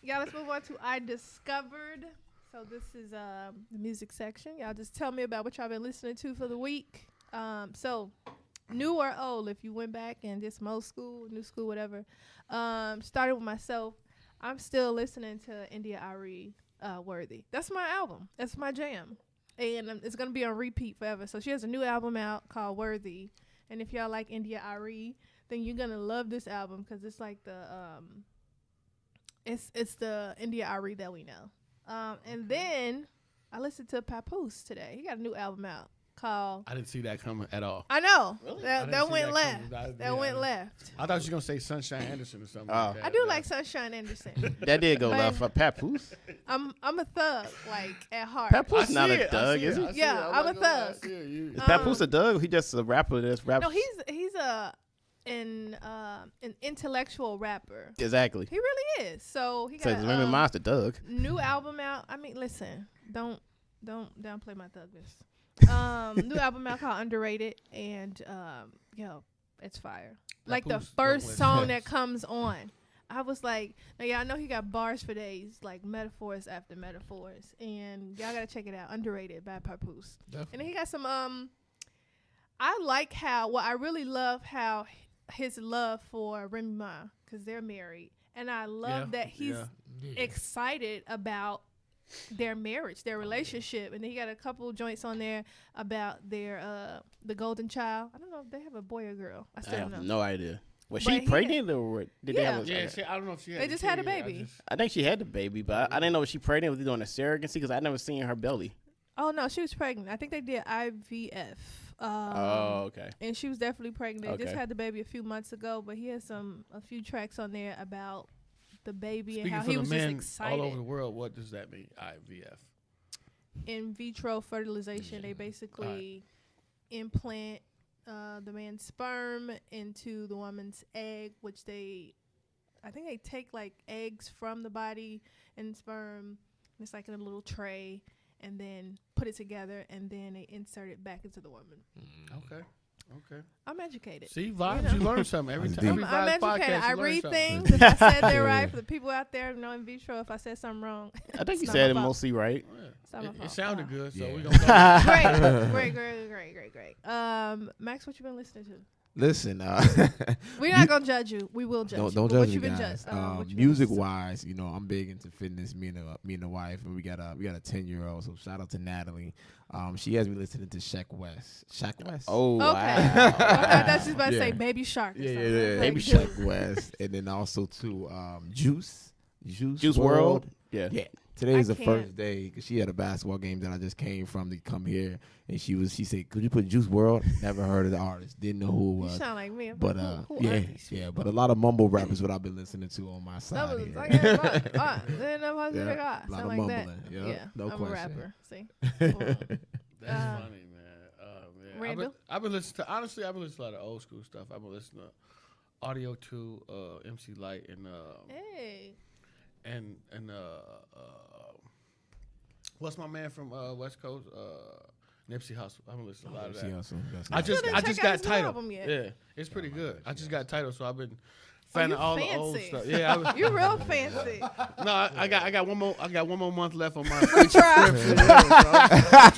Yeah, let's move on to I Discovered. So this is the music section. Y'all just tell me about what y'all been listening to for the week. So new or old, if you went back and did some old school, new school, whatever. Started with myself. I'm still listening to India Ari Worthy. That's my album. That's my jam. And it's going to be on repeat forever. So she has a new album out called Worthy. And if y'all like India Ari, then you're going to love this album because it's like the it's the India Ari that we know. And then I listened to Papoose today. He got a new album out called I didn't see that coming at all. I know. Really? I didn't That see went that left. coming. That went left. I thought you were gonna say Sunshine Anderson or something. Oh. Like that. I do Yeah. like Sunshine Anderson. That did go But- left for Papoose. I'm a thug, like at heart. Papoose I not see a it, I thug, see is it, he? I see Yeah, it. I'm not a gonna lie, I thug. see it. You- Is Papoose a thug? Or he just a rapper that's rap. No, he's an intellectual rapper. exactly. He really is. So he So got Remy Ma's the thug. new album out. I mean, listen, don't downplay my thugness. New album out called Underrated, and it's fire. Like the Papoose, first don't song listen. that comes on, I was like, now y'all know he got bars for days, like metaphors after metaphors, and y'all gotta check it out. Underrated by Papoose. And then he got some I like I really love how his love for Remy Ma, because they're married, and I love that he's excited about their marriage, their relationship. And then he got a couple joints on there about their the golden child. I don't know if they have a boy or girl. I I still don't have know. no idea. Was But she he- pregnant or what? Did they Yeah. have a, Yeah, see, I don't know if she had. They a just had a kid. I baby. just- I think she had the baby, but I didn't know if she pregnant. Was he doing a surrogacy? Because I never seen her belly. Oh no, she was pregnant. I think they did IVF. Oh, okay. And she was definitely pregnant. They just Okay. had the baby a few months ago, but he has a few tracks on there about the baby Speaking and how for he the was just men excited. all over the world, what does that mean? IVF. In vitro fertilization, they basically implant the man's sperm into the woman's egg, which I think they take like eggs from the body and sperm. It's like in a little tray, and then put it together, and then they insert it back into the woman. Okay. Okay. I'm educated. See, vibes, know. you learn something every time. Every I'm Vibes educated. podcast, I you learn read something. things. If I said that right, for the people out there who know in vitro, if I said something wrong, I think It's you not said it my fault. mostly right. it's not my It fault. sounded good, so Yeah. we gonna go. Great. Max, what you been listening to? Listen, we're not gonna judge you. We will judge you. Don't But judge what me, you been guys. judged? Music wise, you know, I'm big into fitness. Me and the wife, and we got a 10-year-old. So shout out to Natalie. She has me listening to Shaq West. Oh, okay. wow. I thought she was about to say Yeah. Baby Shark. Or Yeah. something. Maybe Shaq West, and then also to Juice World. Yeah. Today is I the first can't. day because she had a basketball game that I just came from to come here, and she said, "Could you put Juice World?" Never heard of the artist, didn't know who it You was. sound like me. But who yeah, are these yeah. people? But a lot of mumble rap is what I've been listening to on my That side was here. like, yeah, then I was Yeah, like, a lot sound of like mumbling. that. Yeah, Yeah, no I'm question. a rapper. See, That's funny, man. Man. Randall? I've been listening to a lot of old school stuff. I've been listening to Audio 2, MC Light, and hey, and what's my man from West Coast? Nipsey Hussle. I've been listening to a lot of that. I still didn't just check out got his new Title. album yet. Yeah, it's pretty good. I just got Title, so I've been you fanning all the old fancy. stuff. Yeah, you real fancy. no, I got one more month left on my Free trial. subscription. Yeah,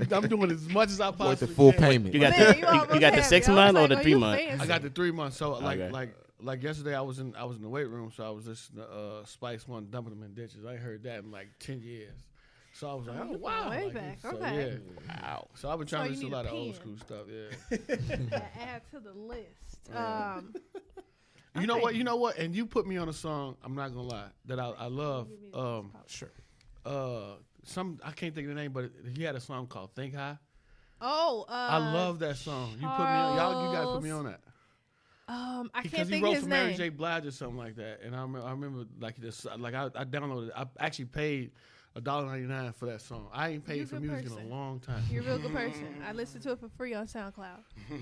so I'm doing as much as I possibly With the full can. payment. You got Man, the almost you got the have 6 me. I was month or like, the oh, 3 you month? fancy. I got the 3 months. So Okay. like yesterday, I was in the weight room, so I was listening to Spice One dumping them in ditches. I ain't heard that in like 10 years. So I was like, oh wow, way like, back. So, Okay. yeah. Wow. So I've been So trying to you listen to a need lot a of old pen. school stuff. Yeah. Add to the list. You know what? And you put me on a song. I'm not gonna lie that I love. Sure. I can't think of the name, but he had a song called "Think High." Oh, I love that song. You put me on. You guys put me on that. I can't Because he think wrote of his for Mary name. J. Blige or something like that, and I remember like this. Like I downloaded it. I actually paid $1.99 for that song. I ain't You paid for good music in person. a long time. You're a real good person. I listened to it for free on SoundCloud. There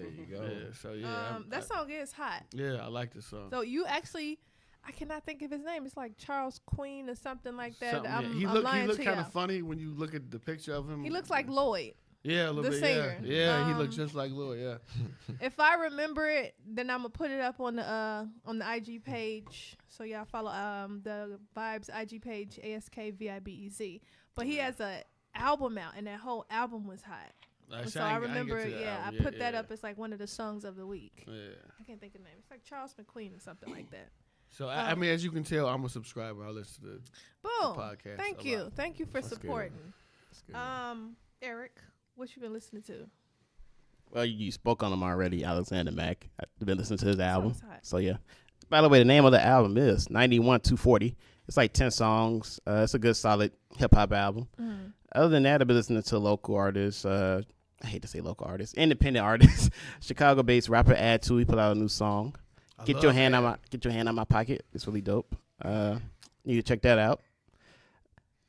you go. Yeah, so yeah, That song is hot. yeah, I like this song. So you actually, I cannot think of his name. It's like Charles Queen or something like that. Something, yeah. I'm He lying looked to kind y'all. of funny when you look at the picture of him. He looks like Lloyd. yeah, a little the bit. singer. Yeah, he looks just like Lloyd. Yeah. If I remember it, then I'm gonna put it up on the IG page. So y'all follow the VIBEZ IG page, ASKVIBEZ. But he has a album out, and that whole album was hot. So I remember, I put that up as like one of the songs of the week. Yeah. I can't think of the name. It's like Charles McQueen or something like that. So I mean, as you can tell, I'm a subscriber. I listen to Boom. podcast Thank a you. lot. Thank you for That's good. supporting. That's good. Eric, what you been listening to? Well, you spoke on him already, Alexander Mack. I've been listening to his album. Song's hot. So, yeah. By the way, the name of the album is 91-240. It's like 10 songs. It's a good, solid hip-hop album. Mm. Other than that, I've been listening to local artists. I hate to say local artists. Independent artists. Chicago-based rapper Ad2. He put out a new song. Get your hand on my pocket. It's really dope. You can check that out.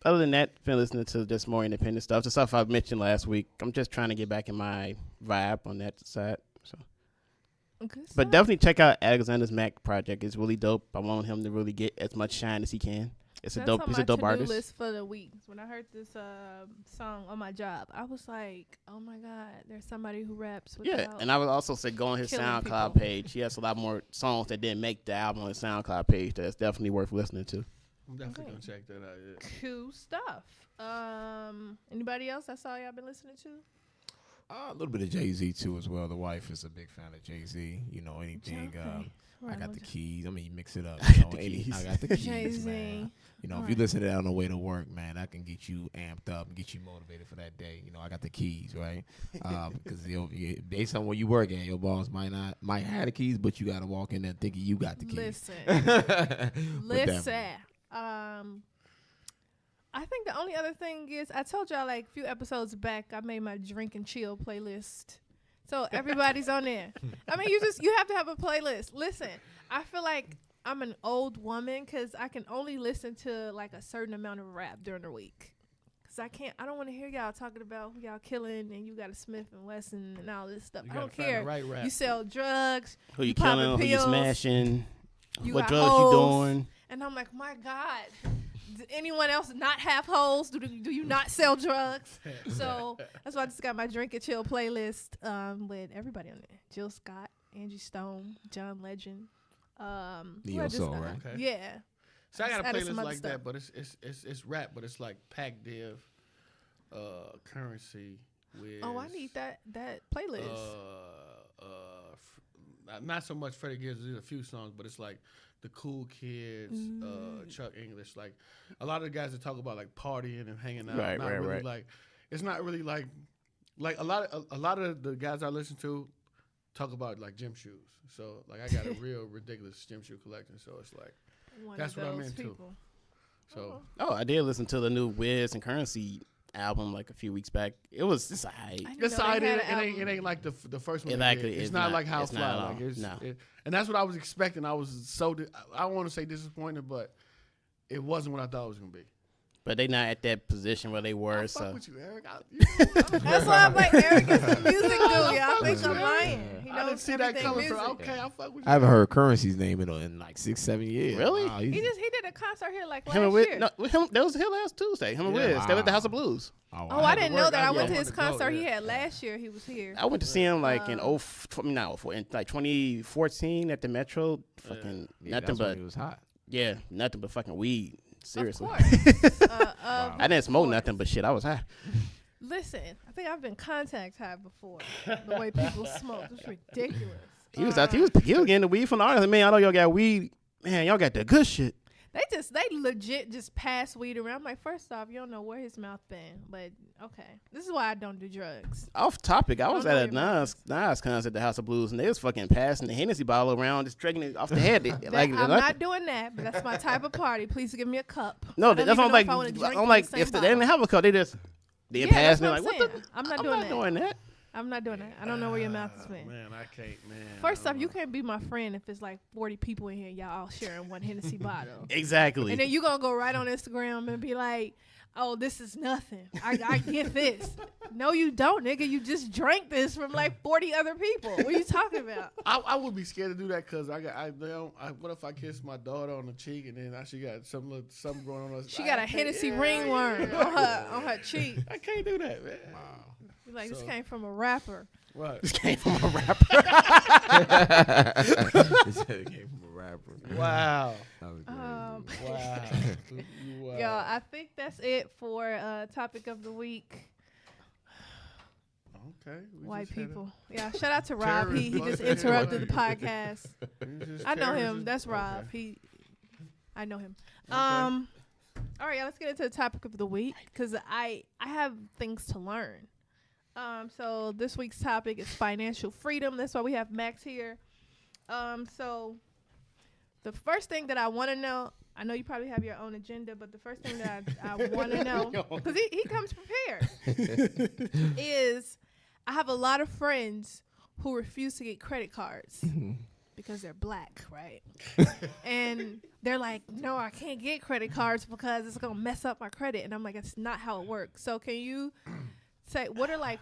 Other than that, been listening to just more independent stuff. The stuff I mentioned last week. I'm just trying to get back in my vibe on that side. So, Good but stuff. definitely check out Alexander's Mack project. It's really dope. I want him to really get as much shine as he can. It's a That's dope. on He's my a dope to-do artist. list for the week. When I heard this song on my job, I was like, "Oh my God, there's somebody who raps." Yeah, without and I would also say go on his killing SoundCloud people. page. He has a lot more songs that didn't make the album on his SoundCloud page. That's definitely worth listening to. I'm definitely Okay. gonna check that out. Yeah. cool stuff. Anybody else? That's all y'all been listening to. A little bit of Jay-Z too as well. The wife is a big fan of Jay-Z. You know, anything. Okay. I got the keys. I mean, you mix it up. I You got know, the keys. I got the keys, Jay-Z. man. You know, if All you right. listen to that on the way to work, man, that can get you amped up and get you motivated for that day. You know, I got the keys, right? Because based on where you work at, your boss might have the keys, but you got to walk in there thinking you got the keys. Listen, But listen. I think the only other thing is I told y'all like a few episodes back I made my drink and chill playlist. So everybody's on there. I mean, you have to have a playlist. Listen, I feel like I'm an old woman because I can only listen to like a certain amount of rap during the week. Cause I don't want to hear y'all talking about who y'all killing and you got a Smith and Wesson and all this stuff. You I gotta don't find the care. right rap. You sell drugs. Who you popping killing? Who you pills, smashing? you What got drugs hoes. you doing? And I'm like, my God, does anyone else not have hoes? Do you not sell drugs? So that's why I just got my drink and chill playlist with everybody on there. Jill Scott, Angie Stone, John Legend. who I Neo just Soul, know. right? Okay. Yeah. So I got a Added some playlist other like stuff. that, but it's rap, but it's like Pac Div, Currency with. Oh, I need that playlist. not so much Freddie Gibbs did a few songs, but it's like the Cool Kids, Chuck English, like a lot of the guys that talk about like partying and hanging out. Right. Like it's not really like a lot of the guys I listen to talk about like gym shoes. So like I got a real ridiculous gym shoe collection. So it's like that's what I'm into. People. So I did listen to the new VIBEZ and Currency album like a few weeks back. It's alright. It's alright. It ain't like the first one. Exactly. It's not like How Fly. Like and that's what I was expecting. I was I don't want to say disappointed, but it wasn't what I thought it was gonna be. But they not at that position where they were. Fuck with you, Eric. That's why I'm like, Eric is the music dude. Y'all think I'm lying. I didn't see that coming from. Okay, I fuck with you. I haven't heard Currency's name in like 6-7 years. Really? Wow, he did a concert here like last year. No, that was here last Tuesday. Him and VIBEZ. They were at the House of Blues. I didn't know that. I went to his concert he had last year. He was here. I went to see him like in in like 2014 at the Metro. Fucking nothing but it was hot. Yeah, nothing but fucking weed. Seriously. I didn't smoke nothing but shit. I was high. Listen, I think I've been contact high before. The way people smoke, it's ridiculous. He was getting the weed from the artist. Man, I know y'all got weed. Man, y'all got the good shit. They legit just pass weed around. I'm like, first off, you don't know where his mouth been, but okay. This is why I don't do drugs. Off topic, I was at a Nas concert at the House of Blues, and they was fucking passing the Hennessy bottle around, just drinking it off the head. I'm not doing that, but that's my type of party. Please give me a cup. No, that's what I'm like. I'm like, if they didn't have a cup, they pass me like, what the? I'm not doing that. I'm not doing that. I don't know where your mouth is been. Man, I can't, man. First off, you can't be my friend if it's like 40 people in here, y'all all sharing one Hennessy bottle. Exactly. And then you going to go right on Instagram and be like, oh, this is nothing. I get this. No, you don't, nigga. You just drank this from like 40 other people. What are you talking about? I would be scared to do that because what if I kiss my daughter on the cheek and then she got something going on her? She got a Hennessy ringworm on her cheek. I can't do that, man. Wow. Like, this came from a rapper. What? This came from a rapper. This came from a rapper. Wow. Wow. Yo, I think that's it for topic of the week. Okay. White people. Yeah, shout out to Rob. He just interrupted the podcast. I know him. That's Rob. Okay. I know him. Okay. All right, let's get into the topic of the week because I have things to learn. So this week's topic is financial freedom. That's why we have Max here. So the first thing that I want to know, I know you probably have your own agenda, but the first thing that I want to know, because he comes prepared, is I have a lot of friends who refuse to get credit cards because they're black, right? And they're like, no, I can't get credit cards because it's going to mess up my credit. And I'm like, that's not how it works. So can you say, what are like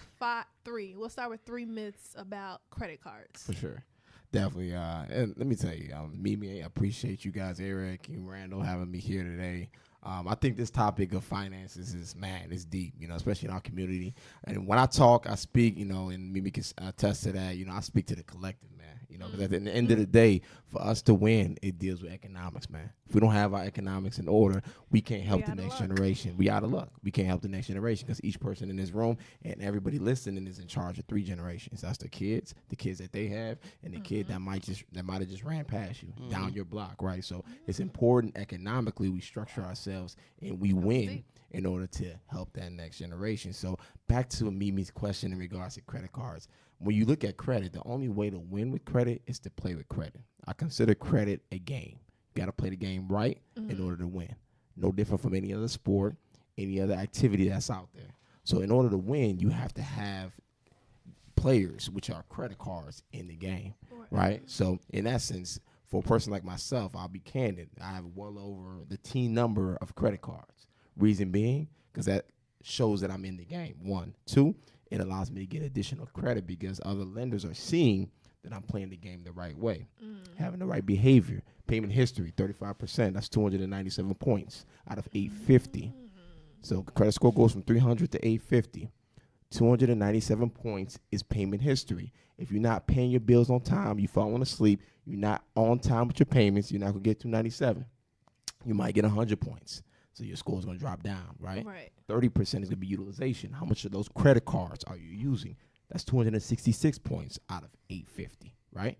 we'll start with 3 myths about credit cards. For sure. Definitely. And let me tell you, Mimi, I appreciate you guys, Eric and Randall, having me here today. I think this topic of finances is, it's deep, especially in our community. And when I talk, I speak, and Mimi can attest to that, I speak to the collective, man. Because at the end of the day, for us to win, it deals with economics, man. If we don't have our economics in order, we can't help the next generation. We out of luck. We can't help the next generation because each person in this room and everybody listening is in charge of 3 generations. That's the kids that they have, and the kid that might have just ran past you down your block, right? So it's important economically we structure ourselves and we win in order to help that next generation. So back to Mimi's question in regards to credit cards. When you look at credit, the only way to win with credit is to play with credit. I consider credit a game. You got to play the game right in order to win. No different from any other sport, any other activity that's out there. So in order to win, you have to have players, which are credit cards, in the game, right? So in essence, for a person like myself, I'll be candid. I have well over the teen number of credit cards. Reason being, because that shows that I'm in the game, 1. 2, it allows me to get additional credit because other lenders are seeing that I'm playing the game the right way, having the right behavior. Payment history, 35%. That's 297 points out of 850. So credit score goes from 300 to 850. 297 points is payment history. If you're not paying your bills on time, you're falling asleep, you're not on time with your payments, you're not going to get 297. You might get 100 points. So your score is going to drop down, right? 30% is going to be utilization. How much of those credit cards are you using? That's 266 points out of 850, right?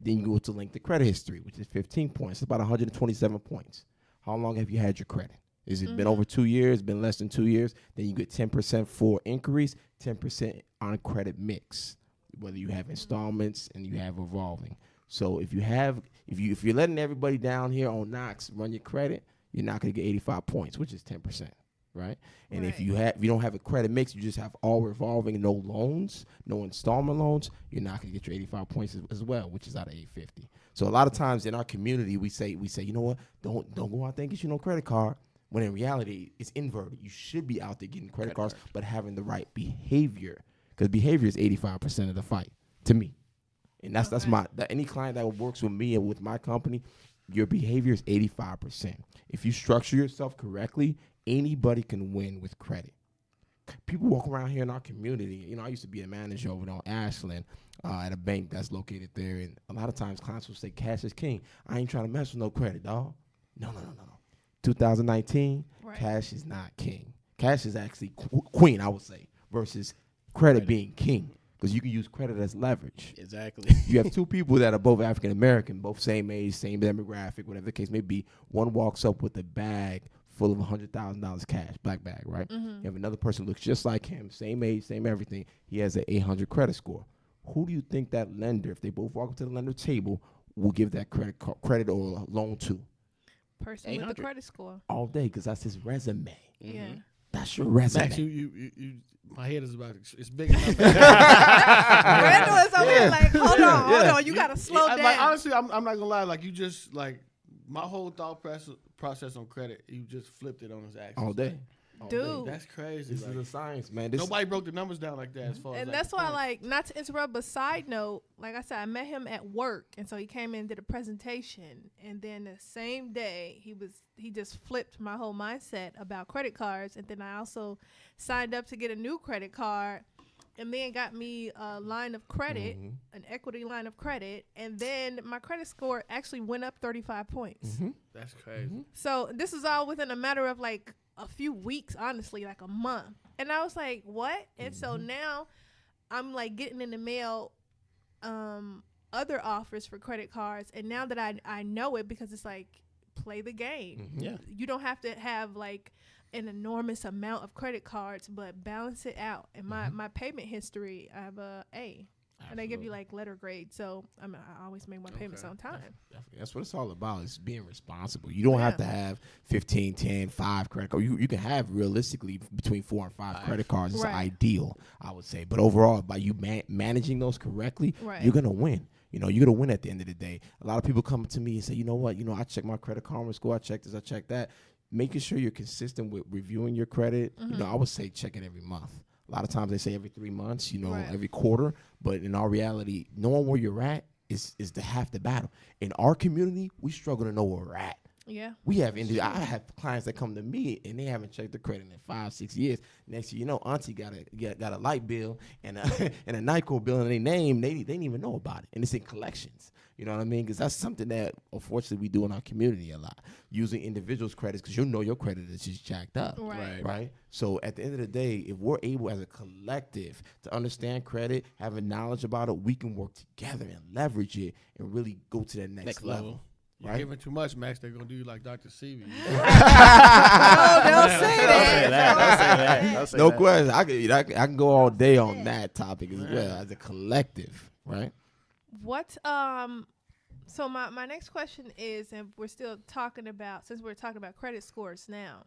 Then you go to link the credit history, which is 15 points. It's about 127 points. How long have you had your credit? Has it been over 2 years, been less than 2 years? Then you get 10% for inquiries, 10% on a credit mix, whether you have installments and you have revolving. So if you're letting everybody down here on Knox run your credit, you're not going to get 85 points, which is 10%, right? And if you don't have a credit mix, you just have all revolving, no loans, no installment loans, you're not going to get your 85 points as well, which is out of 850. So a lot of times in our community, we say, you know what? Don't go out there and get you no credit card. When in reality, it's inverted. You should be out there getting credit cards, but having the right behavior, because behavior is 85% of the fight to me. And that's any client that works with me and with my company, your behavior is 85%. If you structure yourself correctly, anybody can win with credit. People walk around here in our community. You know, I used to be a manager over on Ashland at a bank that's located there, and a lot of times clients will say, "Cash is king. I ain't trying to mess with no credit, dog." No. 2019, cash is not king. Cash is actually queen, I would say, versus credit being king, because you can use credit as leverage. Exactly. You have two people that are both African American, both same age, same demographic, whatever the case may be. One walks up with a bag full of $100,000 cash, black bag, right? You have another person who looks just like him, same age, same everything. He has an 800 credit score. Who do you think that lender, if they both walk up to the lender table, will give that credit or loan to? Person with the credit score. All day, because that's his resume. Yeah. That's your resume. Max, my head is about it's big enough. Randall is over here like, hold on, you gotta slow down. Like, honestly, I'm not gonna lie. Like, you just my whole thought process on credit, you just flipped it on his axis. All day. Dude, that's crazy. This is a science, man. Nobody broke the numbers down like that as far as. And that's why, not to interrupt, but side note, like I said, I met him at work, and so he came in and did a presentation, and then the same day he just flipped my whole mindset about credit cards, and then I also signed up to get a new credit card, and then got me a line of credit, an equity line of credit, and then my credit score actually went up 35 points. That's crazy. So this is all within a matter of like a few weeks, honestly, like a month. And I was like, what? And so now I'm like getting in the mail other offers for credit cards. And now that I know it, because it's like, play the game. Yeah. You don't have to have like an enormous amount of credit cards, but balance it out. And my payment history, I have a A. Absolutely. And they give you like letter grade, so I always make my payments on time. Definitely. That's what it's all about, is being responsible. You don't have to have 15, 10, 5 credit cards. You can have realistically between 4 and 5 credit cards. It's ideal, I would say. But overall, by you managing those correctly, you're going to win. You know, you're going to win at the end of the day. A lot of people come to me and say, you know what, I check my Credit Karma score, I check this, I check that. Making sure you're consistent with reviewing your credit. I would say check it every month. A lot of times they say every 3 months, every quarter. But in our reality, knowing where you're at is half the battle. In our community, we struggle to know where we're at. Yeah. I have clients that come to me and they haven't checked their credit in 5-6 years. Next thing you know, auntie got a light bill and a NICO bill in their name. They didn't even know about it. And it's in collections. You know what I mean? Because that's something that, unfortunately, we do in our community a lot. Using individuals' credits, because your credit is just jacked up. Right? So at the end of the day, if we're able as a collective to understand credit, have a knowledge about it, we can work together and leverage it and really go to that next level. You're giving too much, Max. They're going to do you like Dr. Sebi. Don't say that. No question. I can go all day on that topic as well, as a collective, right? So my next question is, and we're still talking about, since we're talking about credit scores now,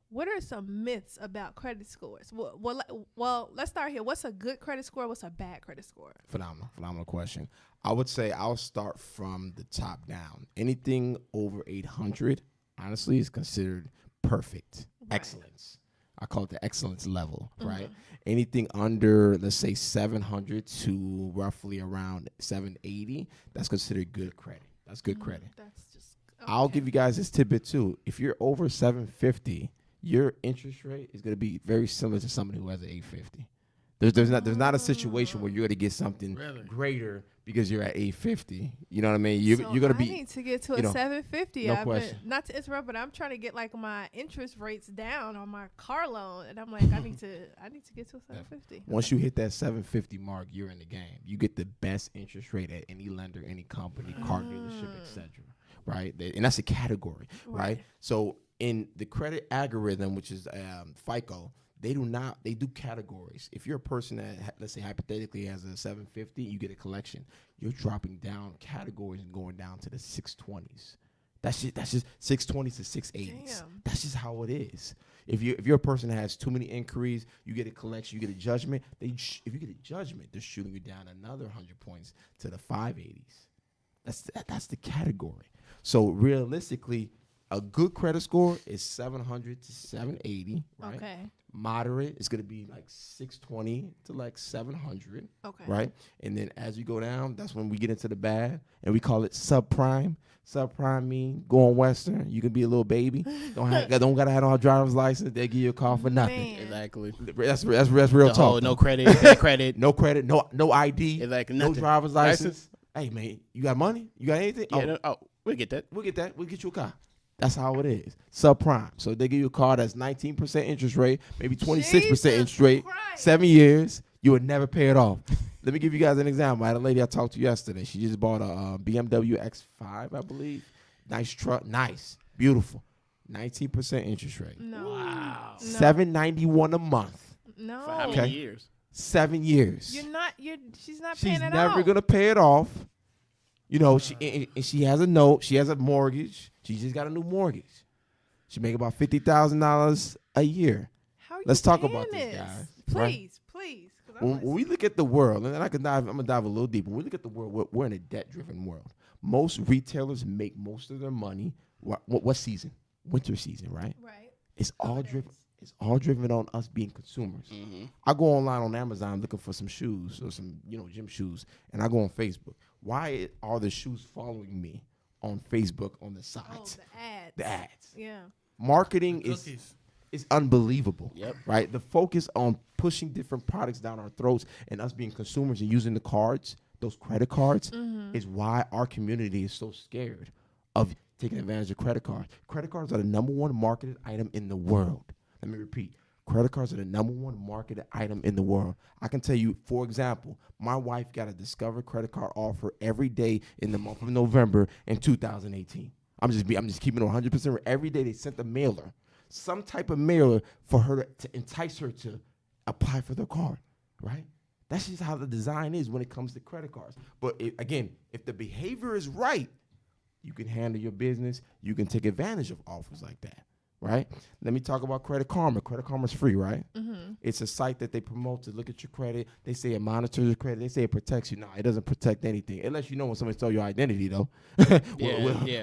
what are some myths about credit scores? Well, let's start here. What's a good credit score? What's a bad credit score? Phenomenal question. I would say I'll start from the top down. Anything over 800, honestly, is considered perfect. Excellence. I call it the excellence level, right? Anything under, let's say, 700 to roughly around 780, that's considered good credit. That's good credit. That's just. Okay. I'll give you guys this tidbit too. If you're over 750, your interest rate is going to be very similar to somebody who has an 850. There's not a situation where you're gonna get something Really? greater because you're at 850. You know what I mean? You're gonna be. I need to get to you a know, 750. no question. Not to interrupt, but I'm trying to get like my interest rates down on my car loan, and I'm like, I need to get to a 750. Once you hit that 750 mark, you're in the game. You get the best interest rate at any lender, any company, car dealership, etc. Right? And that's a category, right? So in the credit algorithm, which is FICO, they do categories. If you're a person that, let's say hypothetically has a 750, you get a collection. You're dropping down categories and going down to the 620s. That's just 620s to 680s. Damn. That's just how it is. If you're a person that has too many inquiries, you get a collection, you get a judgment. If you get a judgment, they're shooting you down another 100 points to the 580s. That's the category. So realistically, a good credit score is 700 to 780, right? Okay. Moderate is going to be like 620 to like 700, Okay. right? And then as we go down, that's when we get into the bad, and we call it subprime. Subprime mean going Western. You can be a little baby. Don't gotta have no driver's license. They give you a call for nothing. Man. Exactly. That's real talk. Oh, no credit, bad credit. No credit, no ID, Exactly. no Nothing. driver's license. Hey man, you got money? You got anything? Yeah. We'll get that. We'll get that. We'll get you a car. That's how it is. Subprime. So they give you a car that's 19% interest rate, maybe 26% interest rate, Christ. 7 years. You would never pay it off. Let me give you guys an example. I had a lady I talked to yesterday. She just bought a BMW X5, I believe. Nice truck. Nice. Beautiful. 19% interest rate. No. Wow. No. $791 a month. No. For how Okay. many years? 7 years. She's not She's paying it never off. going to pay it off. You know, she has a note. She has a mortgage. She just got a new mortgage. She make about $50,000 a year. How are you Let's talk paying about this, this? guys. Please, Right? please. 'Cause When we look at the world, and then I'm gonna dive a little deeper. When we look at the world, we're in a debt-driven world. Most retailers make most of their money. What season? Winter season, right? Right. It's all driven. It's all driven on us being consumers. Mm-hmm. I go online on Amazon looking for some shoes or some gym shoes, and I go on Facebook. Why are the shoes following me on Facebook on the Oh, sides? the ads. The ads. Yeah. Marketing Cookies. is unbelievable. Yep. Right? The focus on pushing different products down our throats and us being consumers and using the cards, those credit cards, is why our community is so scared of taking advantage of credit cards. Credit cards are the number one marketed item in the world. Let me repeat. Credit cards are the number one marketed item in the world. I can tell you, for example, my wife got a Discover credit card offer every day in the month of November in 2018. I'm just keeping it 100%. Every day they sent a mailer, some type of mailer for her to entice her to apply for their card, right? That's just how the design is when it comes to credit cards. But if the behavior is right, you can handle your business. You can take advantage of offers like that. Right? Let me talk about Credit Karma. Credit Karma is free, right? Mm-hmm. It's a site that they promote to look at your credit. They say it monitors your credit. They say it protects you. No, it doesn't protect anything. Unless you know when somebody stole your identity, though.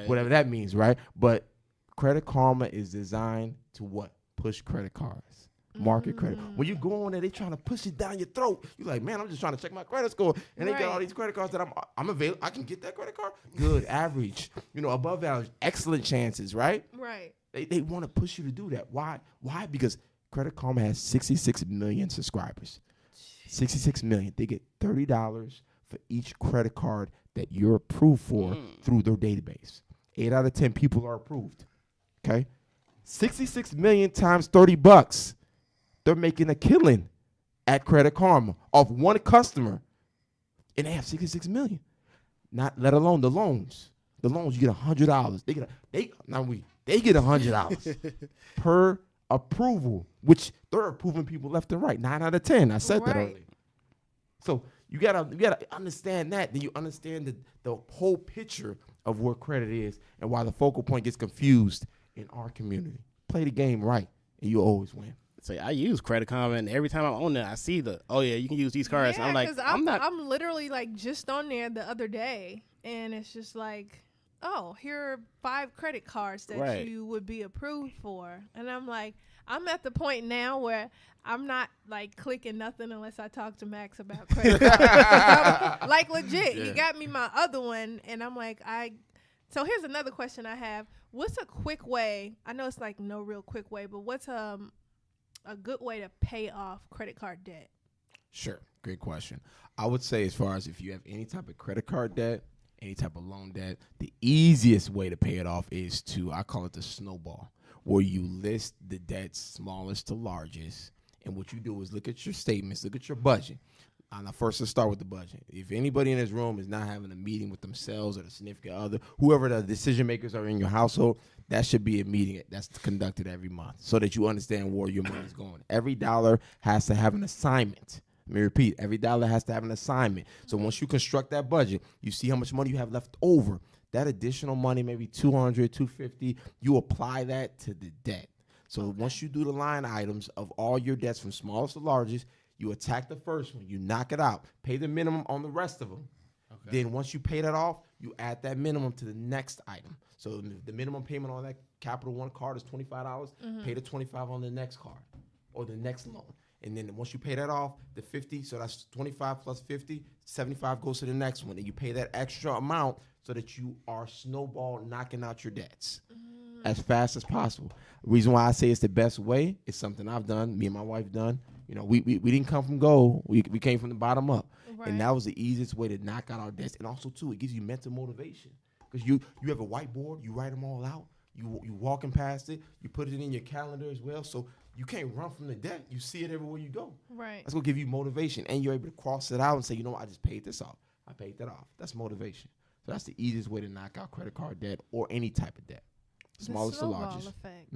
Whatever that means, right? But Credit Karma is designed to what? Push credit cards. Market credit. When you go on there, they trying to push it down your throat. You're like, man, I'm just trying to check my credit score. And they got all these credit cards that I'm available. I can get that credit card. Good, average, above average, excellent chances, right? Right. They want to push you to do that. Why? Because Credit Karma has 66 million subscribers. 66 million. They get $30 for each credit card that you're approved for through their database. 8 out of 10 people are approved. Okay? 66 million times $30. They're making a killing at Credit Karma off one customer. And they have 66 million. Not let alone the loans. The loans, you get $100. They get $100 per approval, which they're approving people left and right. 9 out of 10. I said that earlier. So you gotta understand that. Then you understand the whole picture of where credit is and why the focal point gets confused in our community. Play the game right, and you'll always win. So I use Credit Karma, and every time I'm on there, I see you can use these cards. Yeah, I'm like, I'm literally like just on there the other day, and it's just like, oh, here are 5 credit cards that you would be approved for. And I'm like, I'm at the point now where I'm not like clicking nothing unless I talk to Max about credit cards. Like legit, he got me my other one, and I'm like, so here's another question I have. What's a quick way? I know it's like no real quick way, but what's a good way to pay off credit card debt? Sure. Great question. I would say as far as if you have any type of credit card debt, any type of loan debt, the easiest way to pay it off is I call it the snowball, where you list the debts smallest to largest. And what you do is look at your statements, look at your budget. Now, first, let's start with the budget. If anybody in this room is not having a meeting with themselves or the significant other, whoever the decision makers are in your household, that should be a meeting that's conducted every month so that you understand where your money is going. Every dollar has to have an assignment. Let me repeat, every dollar has to have an assignment. So once you construct that budget, you see how much money you have left over. That additional money, maybe $200, $250, you apply that to the debt. So once you do the line items of all your debts from smallest to largest, you attack the first one, you knock it out, pay the minimum on the rest of them. Okay. Then once you pay that off, you add that minimum to the next item. So the minimum payment on that Capital One card is $25. Pay the $25 on the next card or the next loan. And then once you pay that off, the 50, so that's 25 plus 50, 75 goes to the next one. And you pay that extra amount so that you are snowball knocking out your debts as fast as possible. The reason why I say it's the best way is something I've done, me and my wife done. You know, we didn't come from gold. We came from the bottom up. Right. And that was the easiest way to knock out our debts. And also, too, it gives you mental motivation. Because you have a whiteboard, you write them all out. You walking past it, you put it in your calendar as well. So you can't run from the debt. You see it everywhere you go. Right. That's going to give you motivation. And you're able to cross it out and say, you know what, I just paid this off. I paid that off. That's motivation. So that's the easiest way to knock out credit card debt or any type of debt. Smallest to largest. Effect.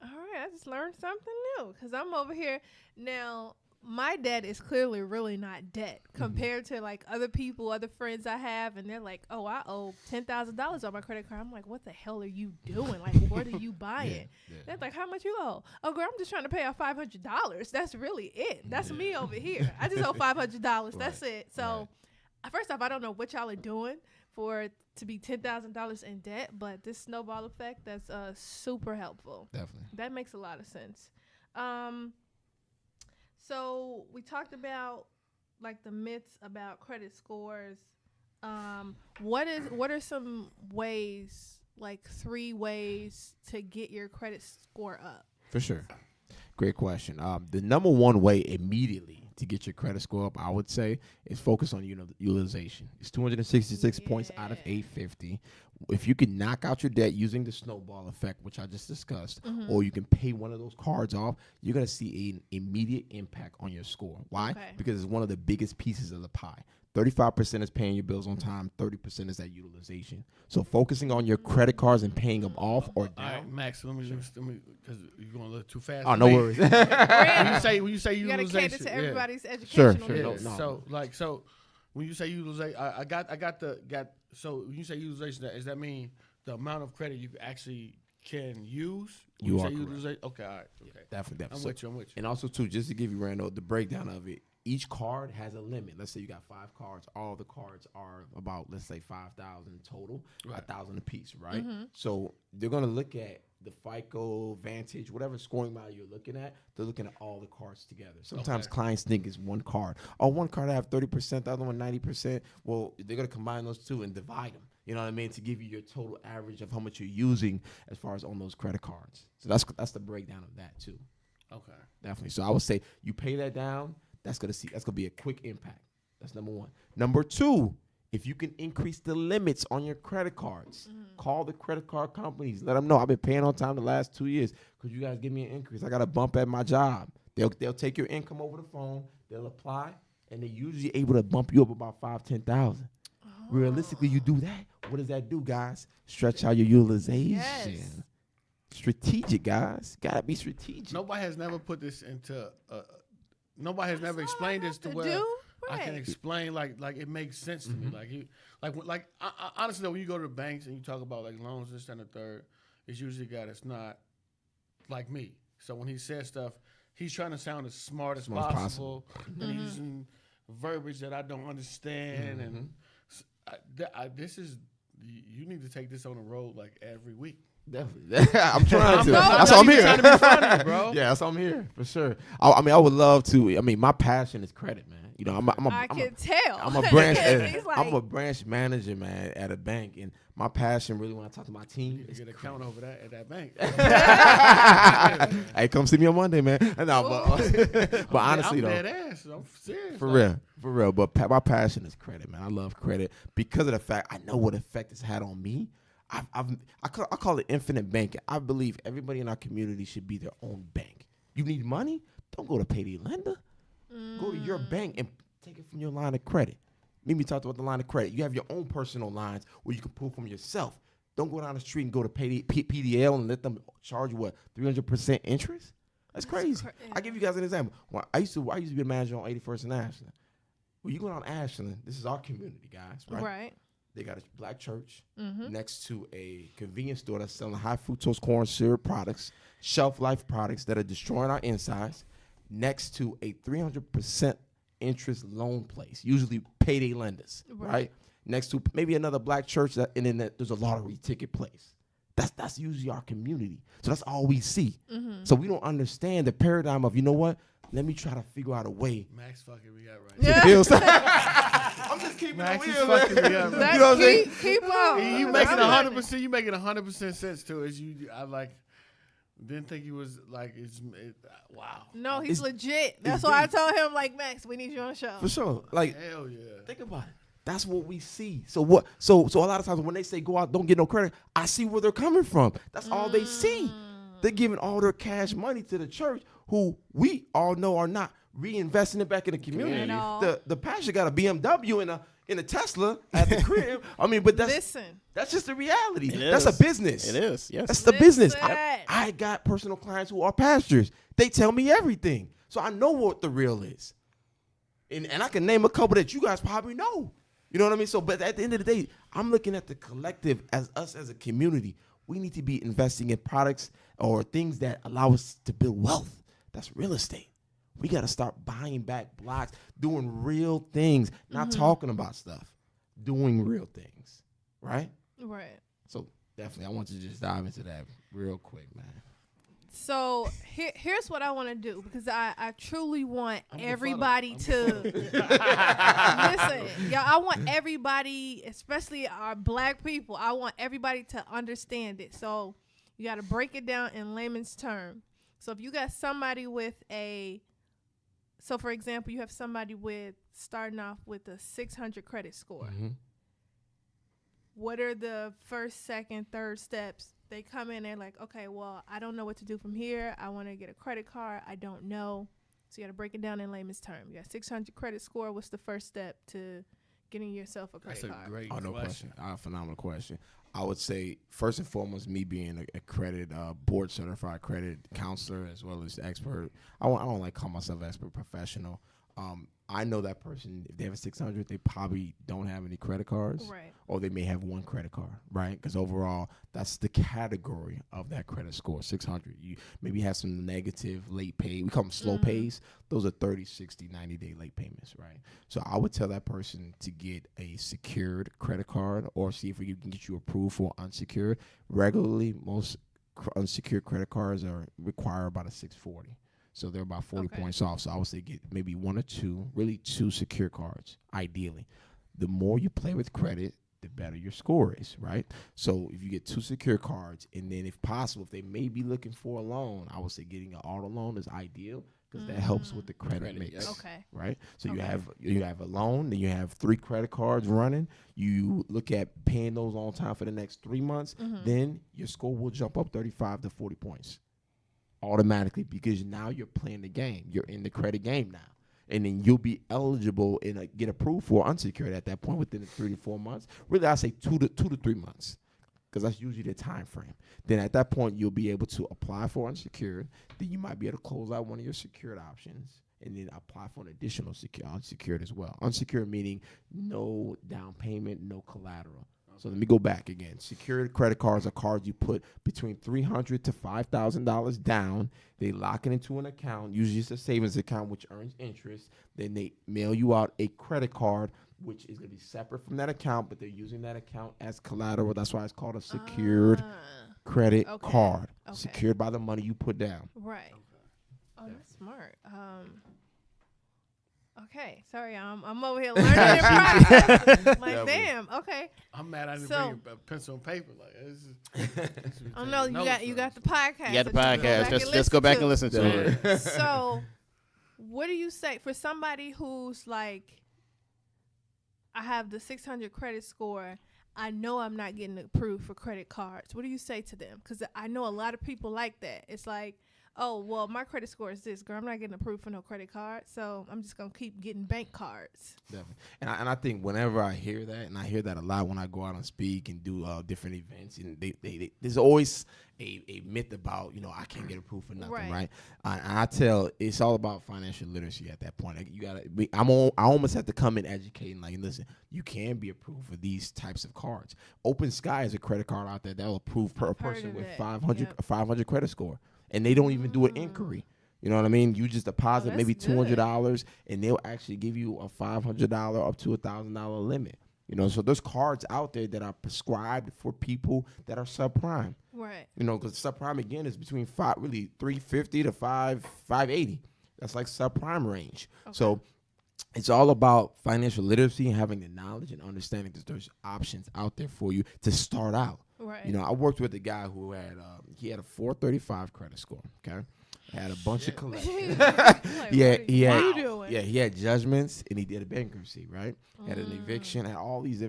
All right, I just learned something new because I'm over here. Now, my debt is clearly really not debt compared to like other people, other friends I have, and they're like, oh, I owe $10,000 on my credit card. I'm like, what the hell are you doing? Like, what are you buying? They're like, how much you owe? Oh, girl, I'm just trying to pay off $500. That's really it. That's me over here. I just owe $500. That's it. So, first off, I don't know what y'all are doing for it to be $10,000 in debt, but this snowball effect, that's super helpful. Definitely. That makes a lot of sense. So we talked about like the myths about credit scores. What are some ways, like 3 ways to get your credit score up? For sure. Great question. The number one way immediately to get your credit score up, I would say, is focus on utilization. It's 266 points out of 850. If you can knock out your debt using the snowball effect, which I just discussed, or you can pay one of those cards off, you're going to see an immediate impact on your score. Why? Okay. Because it's one of the biggest pieces of the pie. 35% is paying your bills on time. 30% is that utilization. So focusing on your credit cards and paying them off or down. All right, Max, let me because you're going a little too fast. Oh, no worries. when you say you utilization, gotta cater to everybody's educational needs. No. So when you say utilization, I got. So when you say utilization, does that mean the amount of credit you actually can use? You are correct. Okay, all right. Okay. Yeah, definitely. I'm with you. And also, too, just to give you, Randall, the breakdown of it, each card has a limit. Let's say you got 5 cards. All the cards are about, let's say, 5,000 total, 1,000 a piece, right? So they're going to look at the FICO, Vantage, whatever scoring value you're looking at. They're looking at all the cards together. Sometimes clients think it's one card. Oh, one card I have 30%, the other one 90%. Well, they're going to combine those two and divide them. You know what I mean? To give you your total average of how much you're using as far as on those credit cards. So that's the breakdown of that too. Okay. Definitely. So I would say you pay that down. That's gonna be a quick impact. That's number one. Number 2, if you can increase the limits on your credit cards, call the credit card companies. Let them know I've been paying on time the last 2 years. Could you guys give me an increase? I got a bump at my job. They'll take your income over the phone. They'll apply, and they're usually able to bump you up about $5,000-$10,000. Realistically, you do that. What does that do, guys? Stretch out your utilization. Yes. Strategic, guys. Gotta be strategic. Nobody has never put this into. Nobody has never explained this to where I can explain like it makes sense to me. Like honestly, though, when you go to the banks and you talk about like loans, this and the third, it's usually a guy that's not like me. So when he says stuff, he's trying to sound as smart as possible. And he's using verbiage that I don't understand. And this is, you need to take this on the road like every week. Definitely. I'm trying to. No, That's why I'm here. Trying to be funny, bro. Yeah, that's why I'm here for sure. I mean, I would love to. I mean, my passion is credit, man. You know, I can tell. I'm a branch. He's like, I'm a branch manager, man, at a bank, and my passion really when I talk to my team You is get an account over that at that bank. hey, come see me on Monday, man. No, but honestly I'm though, dead ass. I'm serious. for real. But my passion is credit, man. I love credit because of the fact I know what effect it's had on me. I call it infinite banking. I believe everybody in our community should be their own bank. You need money? Don't go to payday lender. Go to your bank and take it from your line of credit. Mimi talked about the line of credit. You have your own personal lines where you can pull from yourself. Don't go down the street and go to PDL and let them charge you 300% interest. That's crazy. I give you guys an example. Well, I used to be a manager on 81st and Ashland. When you go down Ashland, this is our community, guys, right? Right. They got a black church next to a convenience store that's selling high fructose corn syrup products, shelf life products that are destroying our insides, next to a 300% interest loan place, usually payday lenders, right? Next to maybe another black church, and then there's a lottery ticket place. That's usually our community. So that's all we see. So we don't understand the paradigm of, you know what? Let me try to figure out a way. Max fucking me up right Yeah. I'm just keeping Max it is real, fucking man. me up. You know what I'm saying? Keep up. You making 100%. You making 100% sense to it. I like. Didn't think he was like. Wow. No, he's It's- legit. That's why I told him, like, Max, we need you on the show. For sure. Like, Hell yeah. think about it. That's what we see. So what? So a lot of times when they say go out, don't get no credit, I see where they're coming from. That's all they see. They're giving all their cash money to the church, who we all know are not reinvesting it back in the community. The pastor got a BMW in a Tesla at the crib. I mean, but that's just the reality. That's a business. It is. Yes. That's the business. I got personal clients who are pastors. They tell me everything, so I know what the real is, and I can name a couple that you guys probably know. You know what I mean? So, but at the end of the day, I'm looking at the collective as us as a community. We need to be investing in products or things that allow us to build wealth. That's real estate. We got to start buying back blocks, doing real things, not talking about stuff, doing real things, right? Right. So definitely, I want to just dive into that real quick, man. So here's what I want to do, because I truly want everybody to listen. Yeah, I want everybody, especially our black people, I want everybody to understand it. So you got to break it down in layman's term. So if you got somebody with so for example, you have somebody starting off with a 600 credit score. What are the first, second, third steps? They come in and like, okay, well, I don't know what to do from here. I want to get a credit card. I don't know. So you got to break it down in layman's term. You got 600 credit score. What's the first step to getting yourself a credit card? That's a great no question. Phenomenal question. I would say first and foremost, me being a credit board certified credit counselor as well as expert. I don't like call myself expert, professional. I know that person, if they have a 600, they probably don't have any credit cards, Right. or they may have one credit card, right? Because overall, that's the category of that credit score, 600. You maybe have some negative late pay. We call them slow pays. Those are 30, 60, 90-day late payments, right? So I would tell that person to get a secured credit card or see if we can get you approved for unsecured. Regularly, most unsecured credit cards require about a 640. So they're about 40 points off. So I would say get maybe one or two, really two secure cards, ideally. The more you play with credit, the better your score is, right? So if you get two secure cards, and then if possible, if they may be looking for a loan, I would say getting an auto loan is ideal because that helps with the credit mix, yes. Okay. right? So you have a loan, then you have 3 credit cards running. You look at paying those on time for the next 3 months, then your score will jump up 35 to 40 points. Automatically, because now you're playing the game. You're in the credit game now. And then you'll be eligible and get approved for unsecured at that point within 3 to 4 months. Really, I say 2 to 3 months, because that's usually the time frame. Then at that point, you'll be able to apply for unsecured. Then you might be able to close out one of your secured options and then apply for an additional unsecured as well. Unsecured meaning no down payment, no collateral. So let me go back again. Secured credit cards are cards you put between $300 to $5,000 down. They lock it into an account. Usually it's a savings account, which earns interest. Then they mail you out a credit card, which is going to be separate from that account, but they're using that account as collateral. That's why it's called a secured credit Okay. card, Okay. secured by the money you put down. Right. Oh, that's smart. Okay. Sorry, I'm over here learning in process. Like, damn. Okay. I'm mad I didn't So- bring a pencil and paper. Like, this is Oh no, you got the podcast. You got the that you can podcast. Let's go back and listen to it. So, what do you say for somebody who's like, I have the 600 credit score. I know I'm not getting approved for credit cards. What do you say to them? Because I know a lot of people like that. It's like, oh, well, my credit score is this, girl. I'm not getting approved for no credit card, so I'm just going to keep getting bank cards. Definitely. And I think whenever I hear that, and I hear that a lot when I go out and speak and do different events, and they there's always a myth about, I can't get approved for nothing, right? And I tell, it's all about financial literacy at that point. Like, you gotta I almost have to come in educating, like, listen, you can be approved for these types of cards. Open Sky is a credit card out there that will approve per person with 500 credit score. And they don't even do an inquiry. You know what I mean? You just deposit maybe $200, and they'll actually give you a $500 up to $1,000 limit. So there's cards out there that are prescribed for people that are subprime. Right. Because subprime again is between $350 to $580. That's like subprime range. Okay. So it's all about financial literacy and having the knowledge and understanding that there's options out there for you to start out. Right. I worked with a guy who had he had a 435 credit score. Okay, had a bunch of collections. He had judgments, and he did a bankruptcy. Right, had an eviction, had all these.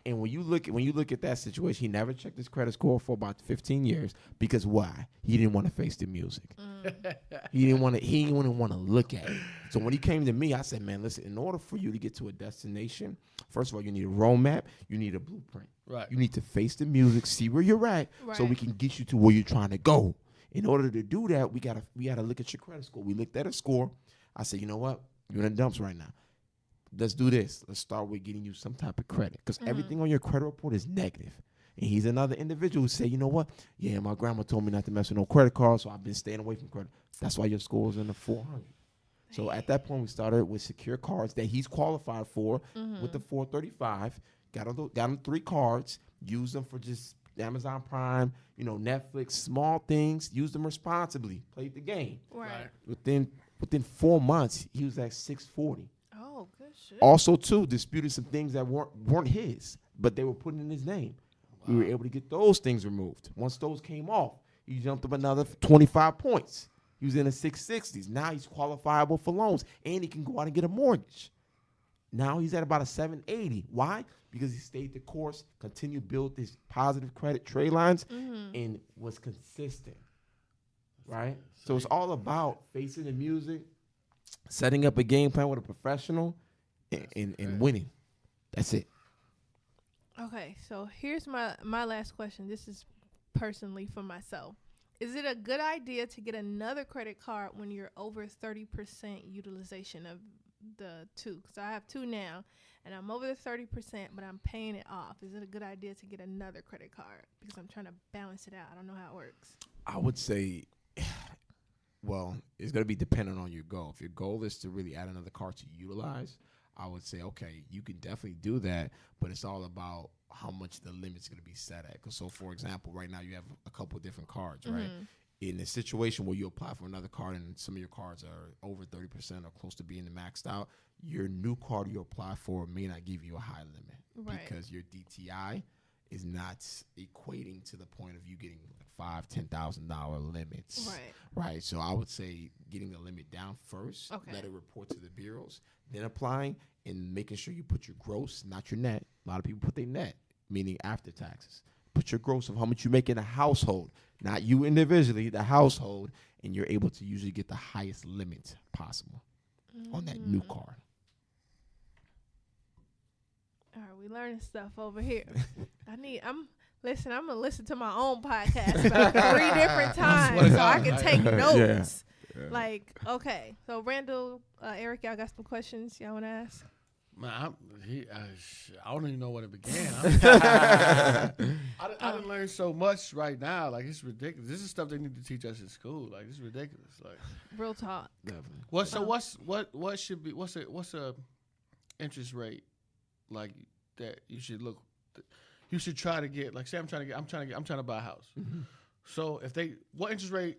And when you look at that situation, he never checked his credit score for about 15 years because why? He didn't want to face the music. He didn't want to look at it. So when he came to me, I said, man, listen, in order for you to get to a destination, first of all, you need a roadmap, you need a blueprint. Right. You need to face the music, see where you're at, so we can get you to where you're trying to go. In order to do that, we gotta look at your credit score. We looked at a score. I said, you know what? You're in the dumps right now. Let's do this. Let's start with getting you some type of credit, because everything on your credit report is negative. And he's another individual who said, you know what? Yeah, my grandma told me not to mess with no credit cards, so I've been staying away from credit. That's why your score is in the 400. So at that point, we started with secure cards that he's qualified for with the 435. Got him 3 cards, used them for just Amazon Prime, Netflix, small things. Used them responsibly. Played the game. Right. Within 4 months, he was at 640. Oh, good shit. Also, too, disputed some things that weren't his, but they were put in his name. Wow. We were able to get those things removed. Once those came off, he jumped up another 25 points. He was in the 660s. Now he's qualifiable for loans, and he can go out and get a mortgage. Now he's at about a 780. Why? Because he stayed the course, continued to build his positive credit trade lines, and was consistent. Right? So it's all about facing the music, setting up a game plan with a professional, and winning. That's it. Okay, so here's my last question. This is personally for myself. Is it a good idea to get another credit card when you're over 30% utilization of the 2? Because I have 2 now, and I'm over the 30%, but I'm paying it off. Is it a good idea to get another credit card? Because I'm trying to balance it out. I don't know how it works. I would say, well, it's going to be dependent on your goal. If your goal is to really add another card to utilize, I would say, okay, you can definitely do that, but it's all about how much the limit's going to be set at. So, for example, right now you have a couple of different cards, right? In a situation where you apply for another card and some of your cards are over 30% or close to being maxed out, your new card you apply for may not give you a high limit because your DTI is not equating to the point of you getting $5,000-$10,000 limits. Right. So I would say getting the limit down first, let it report to the bureaus, then applying and making sure you put your gross, not your net. A lot of people put their net, meaning after taxes. Put your gross of how much you make in a household, not you individually, the household, and you're able to usually get the highest limit possible on that new card. All right, we learning stuff over here. I'm gonna listen to my own podcast about 3 different times so I can take notes. Yeah. Like, okay, so Randall, Eric, y'all got some questions y'all want to ask? Man, I don't even know where to begin. I didn't learn so much right now. Like, it's ridiculous. This is stuff they need to teach us in school. Like, it's ridiculous. Like, real talk. Definitely. What should be what's a interest rate like that you should look? You should try to get. Like, say I'm trying to buy a house. So what interest rate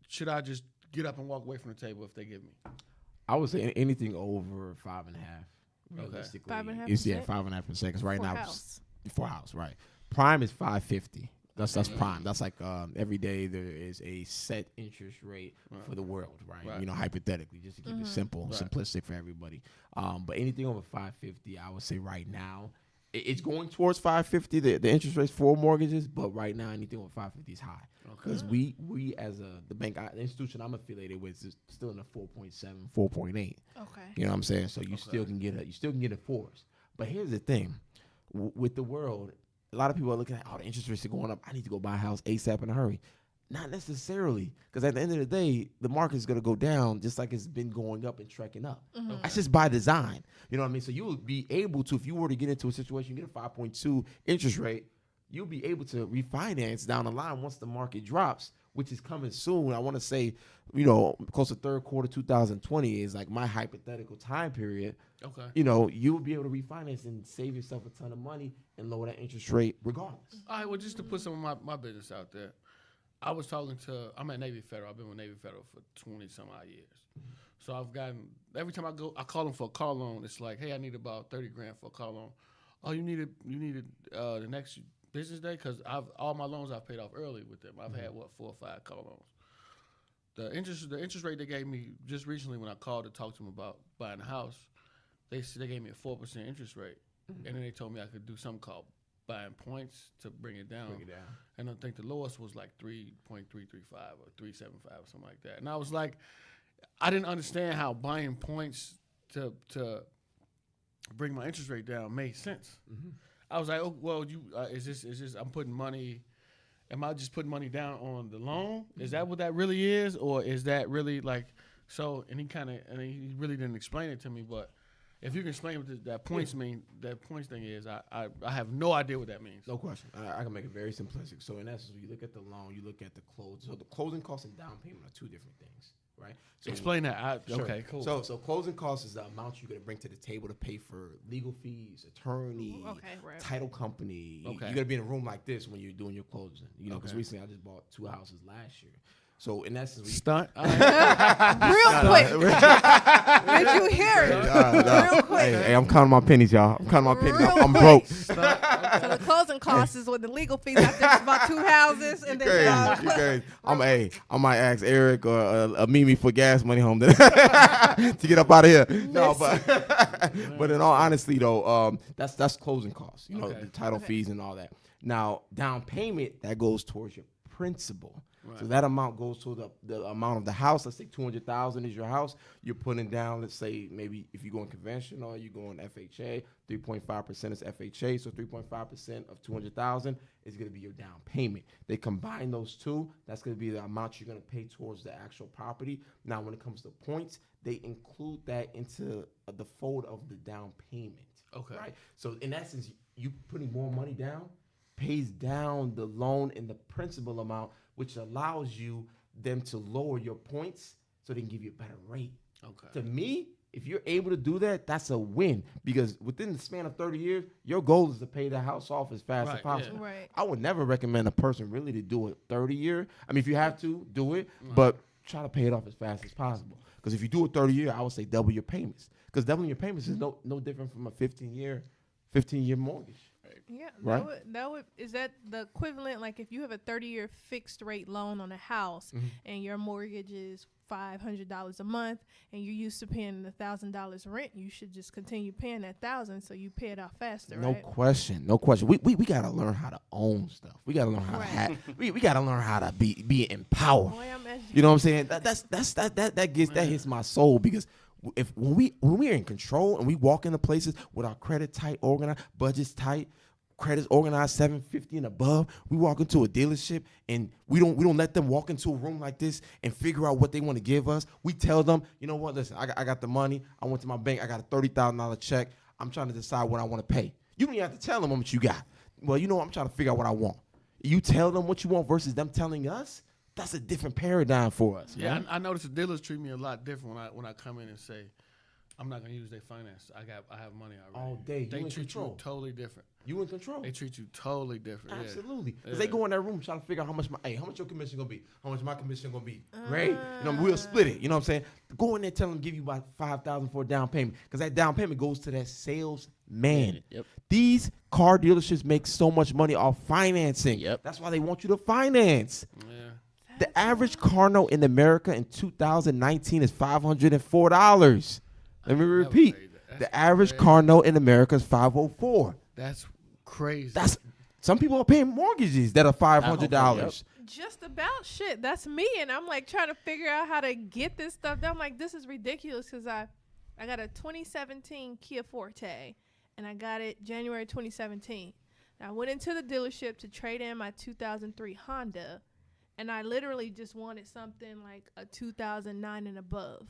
should I just get up and walk away from the table if they give me? I would say anything over 5.5. Realistically, 5.5%? It's 5.5%. Because right now, for house, right? Prime is 5.50. That's prime. That's like every day there is a set interest rate for the world, right? You know, hypothetically, just to keep it simple, simplistic for everybody. But anything over 5.50, I would say right now, it's going towards 5.50. The interest rates for mortgages, but right now anything over 5.50 is high because we as the bank, the institution I'm affiliated with is still in the 4.7, 4.8. Okay. You know what I'm saying? So you still can get it forced. But here's the thing, with the world. A lot of people are looking at, the interest rates are going up. I need to go buy a house ASAP in a hurry. Not necessarily, because at the end of the day, the market is going to go down just like it's been going up and trekking up. That's just by design. You know what I mean? So you would be able to, if you were to get into a situation, you get a 5.2 interest rate, you'll be able to refinance down the line once the market drops, which is coming soon. I want to say, close to third quarter 2020 is like my hypothetical time period. Okay. You'll be able to refinance and save yourself a ton of money and lower that interest rate regardless. All right, well, just to put some of my business out there, I'm at Navy Federal. I've been with Navy Federal for 20-some-odd years. So I've gotten, every time I call them for a car loan, it's like, hey, I need about $30,000 for a car loan. Oh, you needed the next business day? Because all my loans I've paid off early with them. I've had, 4 or 5 car loans. The interest rate they gave me just recently when I called to talk to them about buying a house, they gave me a 4% interest rate, and then they told me I could do something called buying points to bring it down. And I think the lowest was like 3.335 or 3.75 or something like that. And I was like, I didn't understand how buying points to bring my interest rate down made sense. I was like, oh well, is this I'm putting money. Am I just putting money down on the loan? Is that what that really is, or is that really like so? And he really didn't explain it to me, but. If you can explain what that points mean, that points thing is, I have no idea what that means. No question. I can make it very simplistic. So in essence, when you look at the loan, you look at the closing. So the closing costs and down payment are two different things, right? So explain that. Sure. Okay, cool. So closing costs is the amount you're going to bring to the table to pay for legal fees, attorney, title company. Okay. You're going to be in a room like this when you're doing your closing. Because recently I just bought 2 houses last year. So in essence, stunt. Real quick. Did you hear it? Real quick. Hey, I'm counting my pennies, y'all. I'm counting my pennies. I'm broke. So the closing costs is with the legal fees. I think it's about 2 houses, and then I might ask Eric or Mimi for gas money home to get up out of here. No, but in all honesty though, that's closing costs. The title fees and all that. Now down payment that goes towards your principal. Right. So that amount goes to the amount of the house. Let's say $200,000 is your house. You're putting down, let's say maybe if you go in conventional, you go in FHA, 3.5% is FHA. So 3.5% of $200,000 is going to be your down payment. They combine those two. That's going to be the amount you're going to pay towards the actual property. Now, when it comes to points, they include that into the fold of the down payment. Okay. Right. So in essence, you putting more money down pays down the loan and the principal amount, which allows them to lower your points so they can give you a better rate. Okay. To me, if you're able to do that, that's a win because within the span of 30 years, your goal is to pay the house off as fast as possible. Yeah. Right. I would never recommend a person really to do a 30-year. I mean, if you have to, do it, but try to pay it off as fast as possible. Because if you do a 30-year, I would say double your payments. Because doubling your payments is no different from a 15-year mortgage. Yeah, right? Is that the equivalent? Like if you have a 30-year fixed rate loan on a house and your mortgage is $500 a month and you're used to paying $1,000 rent, you should just continue paying that $1,000 so you pay it off faster. No question. We gotta learn how to own stuff. We gotta learn how to have. We gotta learn how to be empowered. Boy, you know what I'm saying? That hits my soul because. When we're in control and we walk into places with our credit tight, organized, budgets tight, credits organized 750 and above, we walk into a dealership and we don't let them walk into a room like this and figure out what they want to give us. We tell them, you know what, listen, I got the money. I went to my bank. I got a $30,000 check. I'm trying to decide what I want to pay. You don't even have to tell them how much you got. Well, I'm trying to figure out what I want. You tell them what you want versus them telling us. That's a different paradigm for us. Yeah, I notice the dealers treat me a lot different when I come in and say, I'm not gonna use their finance. I have money already. All day. They You in treat control. you totally different. You in control. They treat you totally different. Absolutely. Because Yeah. they go in that room trying to figure out how much your commission gonna be, how much my commission gonna be. Great. You know, we'll split it. You know what I'm saying? Go in there, tell them give you about $5,000 for a down payment. Because that down payment goes to that salesman. Yep. These car dealerships make so much money off financing. Yep. That's why they want you to finance. Yeah. The average car note in America in 2019 is $504. Let me repeat. The average car note in America is $504. That's crazy. That's some people are paying mortgages that are $500. Just about shit. That's me, and I'm like trying to figure out how to get this stuff done. I'm like, this is ridiculous because I got a 2017 Kia Forte, and I got it January 2017. And I went into the dealership to trade in my 2003 Honda, and I literally just wanted something like a 2009 and above.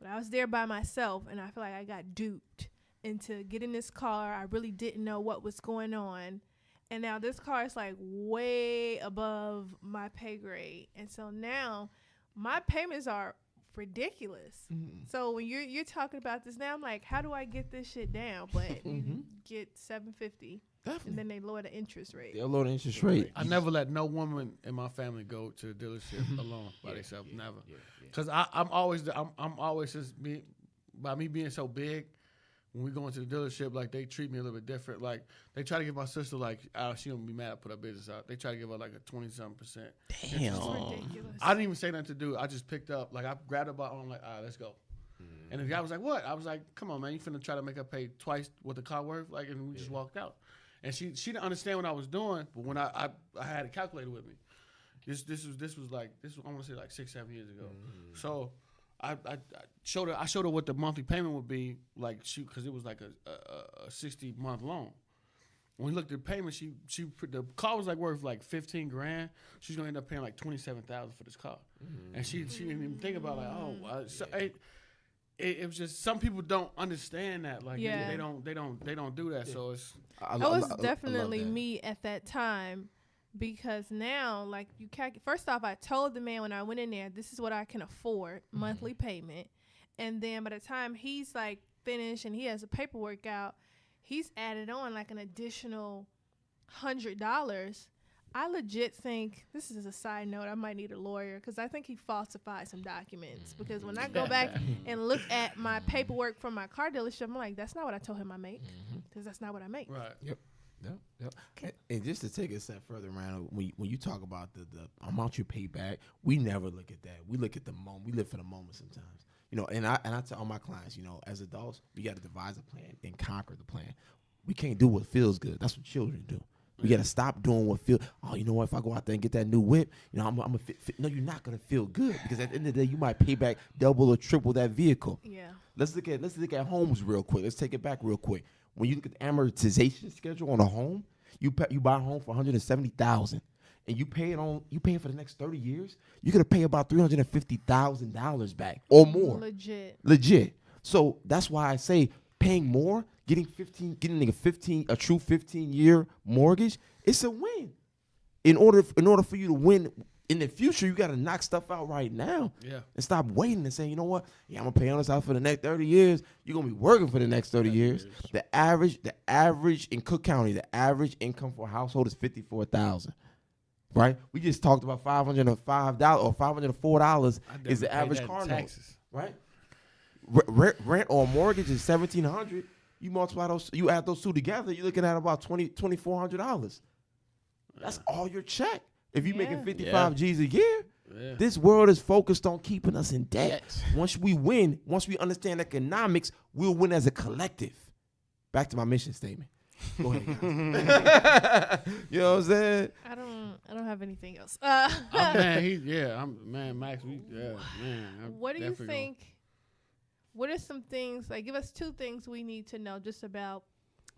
But I was there by myself, and I feel like I got duped into getting this car. I really didn't know what was going on. And now this car is like way above my pay grade. And so now my payments are ridiculous. So when you're talking about this now, I'm like, how do I get this shit down? But you get $750. Definitely. And then they lower the interest rate. They'll lower the interest rate. I never let no woman in my family go to the dealership alone by themselves. Never. Because I'm always just by me being so big. When we go into the dealership, like they treat me a little bit different. Like they try to give my sister like, she don't be mad I put her business out. They try to give her like a 20-something%. Damn. It's ridiculous. I didn't even say nothing to do. I just picked up. Like I grabbed her by arm, like, all right, let's go. And the guy was like, what? I was like, come on, man, you finna try to make her pay twice what the car worth? Like, and we just walked out. And she didn't understand what I was doing, but when I had a calculator with me. This was I want to say like 6-7 years ago. So I showed her what the monthly payment would be, like because it was like a 60-month loan. When we looked at the payment, the car was like worth like $15,000. She's gonna end up paying like $27,000 for this car, and she didn't even think about like it was just some people don't understand that, like they don't do that. So it's I was definitely me at that time. Because now, like, first off, I told the man when I went in there, this is what I can afford, monthly payment. And then by the time he's, like, finished and he has the paperwork out, he's added on, like, an additional $100. I legit think, this is a side note, I might need a lawyer, because I think he falsified some documents. Because when I go back and look at my paperwork from my car dealership, I'm like, that's not what I told him I make. Because that's not what I make. right. Yep. And just to take it a step further, Randall, when you talk about the amount you pay back, we never look at that. We look at the moment. We live for the moment sometimes. You know, and I tell all my clients, you know, as adults, we got to devise a plan and conquer the plan. We can't do what feels good. That's what children do. We got to stop doing what feels. Oh, you know what? If I go out there and get that new whip, you know, I'm a fit. No, you're not gonna feel good because at the end of the day, you might pay back double or triple that vehicle. Yeah. Let's look at homes real quick. Let's take it back real quick. When you look at the amortization schedule on a home, you buy a home for $170,000, and you pay it for the next 30 years. You're gonna pay about $350,000 back or more. Legit. So that's why I say paying more, getting a true 15-year mortgage, it's a win. In order for you to win in the future, you got to knock stuff out right now. Yeah. And stop waiting and saying, you know what? Yeah, I'm going to pay on this out for the next 30 years. You're going to be working for the next 30 years. The average in Cook County, the average income for a household is $54,000. Right? We just talked about $505 or $504 is the average car note. Right? Rent or mortgage is $1,700. You multiply those, you add those two together, you're looking at about $2,400. That's all your check. If you're making 55 G's a year, this world is focused on keeping us in debt. Once we win, once we understand economics, we'll win as a collective. Back to my mission statement. Go ahead, guys. You know what I'm saying? I don't have anything else. Max. What do you think? What are some things, like, give us 2 things we need to know just about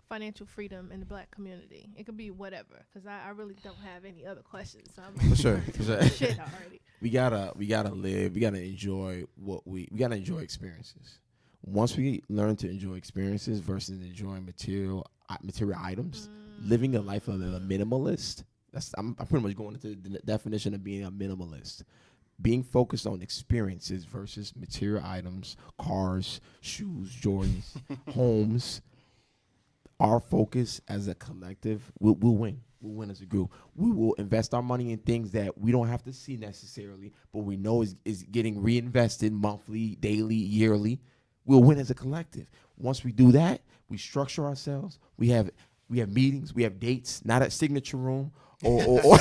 financial freedom in the Black community? It could be whatever, because I really don't have any other questions. So I'm for sure. Shit already. We gotta live. We gotta enjoy we gotta enjoy experiences. Once we learn to enjoy experiences versus enjoying material items, living a life of a minimalist. I'm pretty much going into the definition of being a minimalist. being focused on experiences versus material items, cars, shoes, Jordans, homes. Our focus as a collective, we'll win. We'll win as a group. We will invest our money in things that we don't have to see necessarily, but we know is getting reinvested monthly, daily, yearly. We'll win as a collective. Once we do that, we structure ourselves. We have meetings. We have dates, not at Signature Room or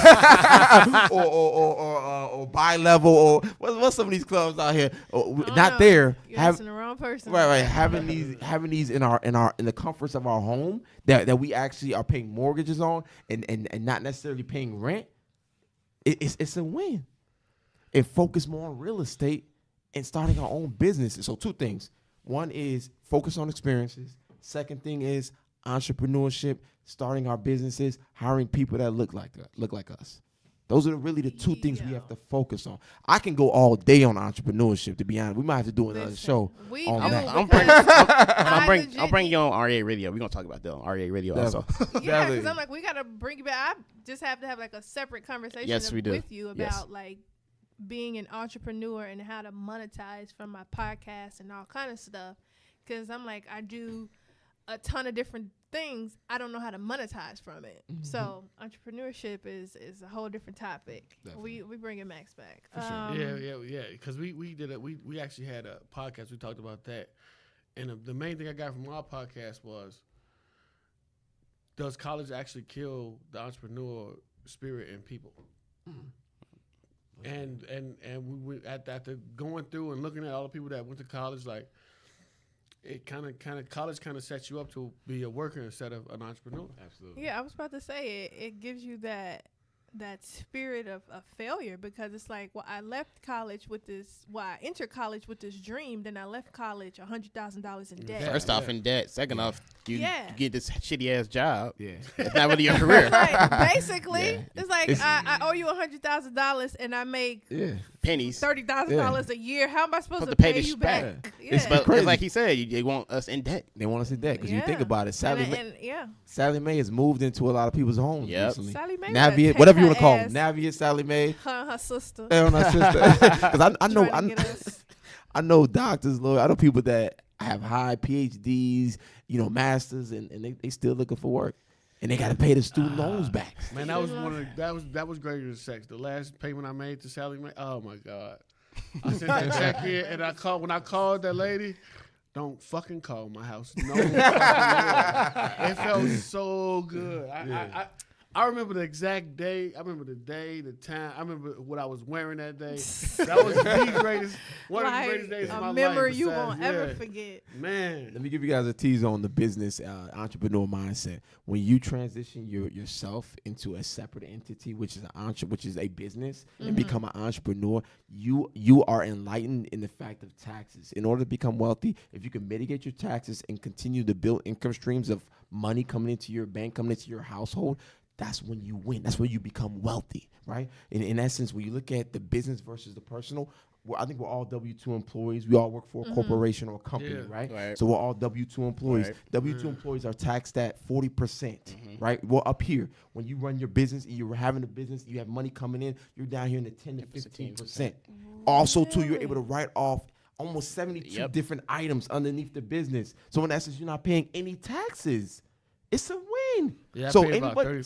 bi-level or what's some of these clubs out here? Not there. You're asking the wrong person. Right. Having these in the comforts of our home that we actually are paying mortgages on and not necessarily paying rent. It's a win. And focus more on real estate and starting our own businesses. So 2 things. One is focus on experiences. Second thing is entrepreneurship, starting our businesses, hiring people that look like us. Those are really the 2 things we have to focus on. I can go all day on entrepreneurship, to be honest. We might have to do another show on that. I'll bring you on RA Radio. We're going to talk about that on RA Radio also. Yeah, because I'm like, we got to bring you back. I just have to have like a separate conversation with you about like being an entrepreneur and how to monetize from my podcast and all kind of stuff. Because I'm like, I do a ton of different things. I don't know how to monetize from it. Mm-hmm. So entrepreneurship is a whole different topic. Definitely. We bringing Max back. For sure. Yeah. Because we did it. We actually had a podcast. We talked about that. And the main thing I got from our podcast was, does college actually kill the entrepreneur spirit in people? Mm. And we after going through and looking at all the people that went to college, like, it college sets you up to be a worker instead of an entrepreneur. Absolutely. Yeah, I was about to say it gives you that spirit of failure, because it's like, well, I entered college with this dream, then I left college $100,000 in debt. First off, in debt. Second off, you get this shitty ass job. Yeah, it's not really your career. Right. Basically, it's like I owe you $100,000 and I make pennies, $30,000 a year. How am I supposed to pay you back? It's like he said, they want us in debt. They want us in debt because you think about it. Sally Mae has moved into a lot of people's homes recently. Sally Mae, Navigate, whatever you want to call them. Navigate, Sally Mae, her sister. Because I know doctors, lawyers. I know people that have high PhDs, masters, and they still looking for work. And they got to pay the student loans back. Man, that was greater than sex. The last payment I made to Sally Mae, oh my God! I sent that check here, and when I called that lady, don't fucking call my house. No fucking way. It felt so good. I remember the exact day. I remember the day, the time. I remember what I was wearing that day. That was the greatest, one of the greatest days of my life. A memory you won't ever forget. Man. Let me give you guys a tease on the business entrepreneur mindset. When you transition yourself into a separate entity, which is a business, and become an entrepreneur, you are enlightened in the fact of taxes. In order to become wealthy, if you can mitigate your taxes and continue to build income streams of money coming into your bank, coming into your household, that's when you win. That's when you become wealthy, right? In essence, when you look at the business versus the personal, I think we're all W-2 employees. We all work for a corporation or a company, right? So we're all W-2 employees. Right. W-2 employees are taxed at 40%, right? Well, up here, when you run your business, you're having a business, you have money coming in, you're down here in the 10 to 15%. Also, too, you're able to write off almost 72 different items underneath the business. So in essence, you're not paying any taxes. It's a win. Yeah, so anybody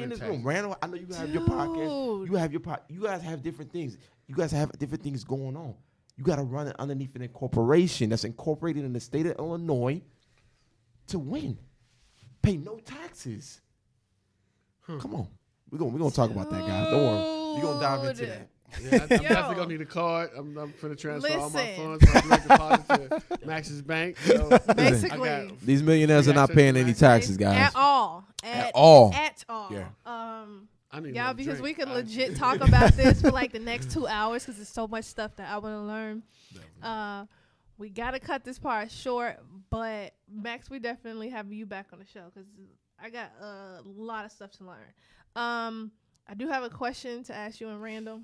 in this room, Randall, I know you have your podcast. You have your You guys have different things. You guys have different things going on. You got to run it underneath an corporation that's incorporated in the state of Illinois to win. Pay no taxes. Come on, we're gonna talk about that, guys. Don't worry, we're gonna dive into that. Yeah, I'm definitely gonna need a card. I'm gonna transfer all my funds from direct deposit to Max's bank. So basically, these millionaires are not paying any taxes, guys. At all. Yeah. Because we can legit talk about this for like the next 2 hours because there's so much stuff that I want to learn. We gotta cut this part short, but Max, we definitely have you back on the show because I got a lot of stuff to learn. I do have a question to ask you and Randall.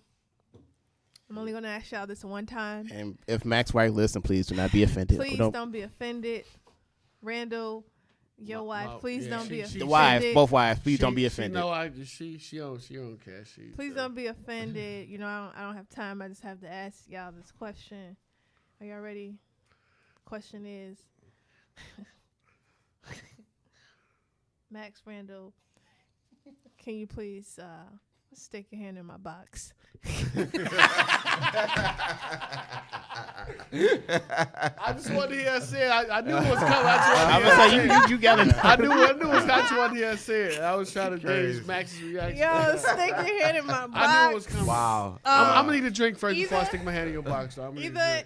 I'm only going to ask y'all this one time. And if Max White listen, please do not be offended. Please don't be offended. Randall, Your wife, please don't be offended. The wives, both wives, please don't be offended. She don't care. Please don't be offended. You know, I don't have time. I just have to ask y'all this question. Are y'all ready? Question is, Max, Randall, can you please stick your hand in my box? I just wanted to hear her say it. I knew it was coming. You got it. I knew it was. I just wanted to hear her say it. I was trying to gauge Max's reaction. Yo, stick your hand in my box. I knew it was coming. Wow. I'm gonna need a drink first before I stick my hand in your box. So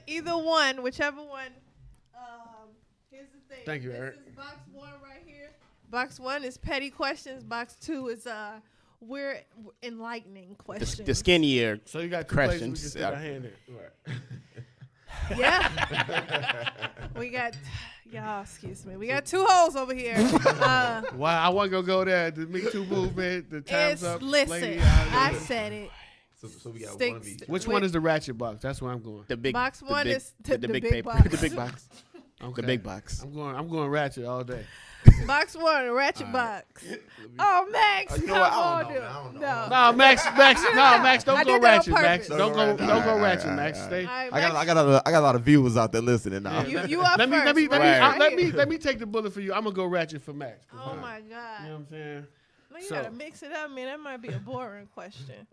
either one, whichever one. Here's the thing. Thank you, Eric. This is box 1 right here. Box 1 is petty questions. Box 2 is we're enlightening questions. The skinnier. So you got two questions. places we can stick our hand in. Right. Yeah. We got, y'all, excuse me. We got 2 holes over here. Wow, I wasn't going to go there. The Me Too movement, the time's up. Listen, I said it. So we got Stick- one of each. Which one is the ratchet box? That's where I'm going. The big Box 1 is the the big big paper. box. The big box. Okay. The big box. I'm going ratchet all day. Box 1, ratchet box. Oh, Max, You know come what? on, I dude. don't know. No. No, Max, don't I go did that on ratchet, Max. purpose. Don't go ratchet, Max. Stay. All right, I got Max, a lot of viewers out there listening now. you up Let me first. Right let me take the bullet for you. I'm gonna go ratchet for Max. Oh, my You know God. what I'm saying? No, you So- got to mix it up, man. That might be a boring question.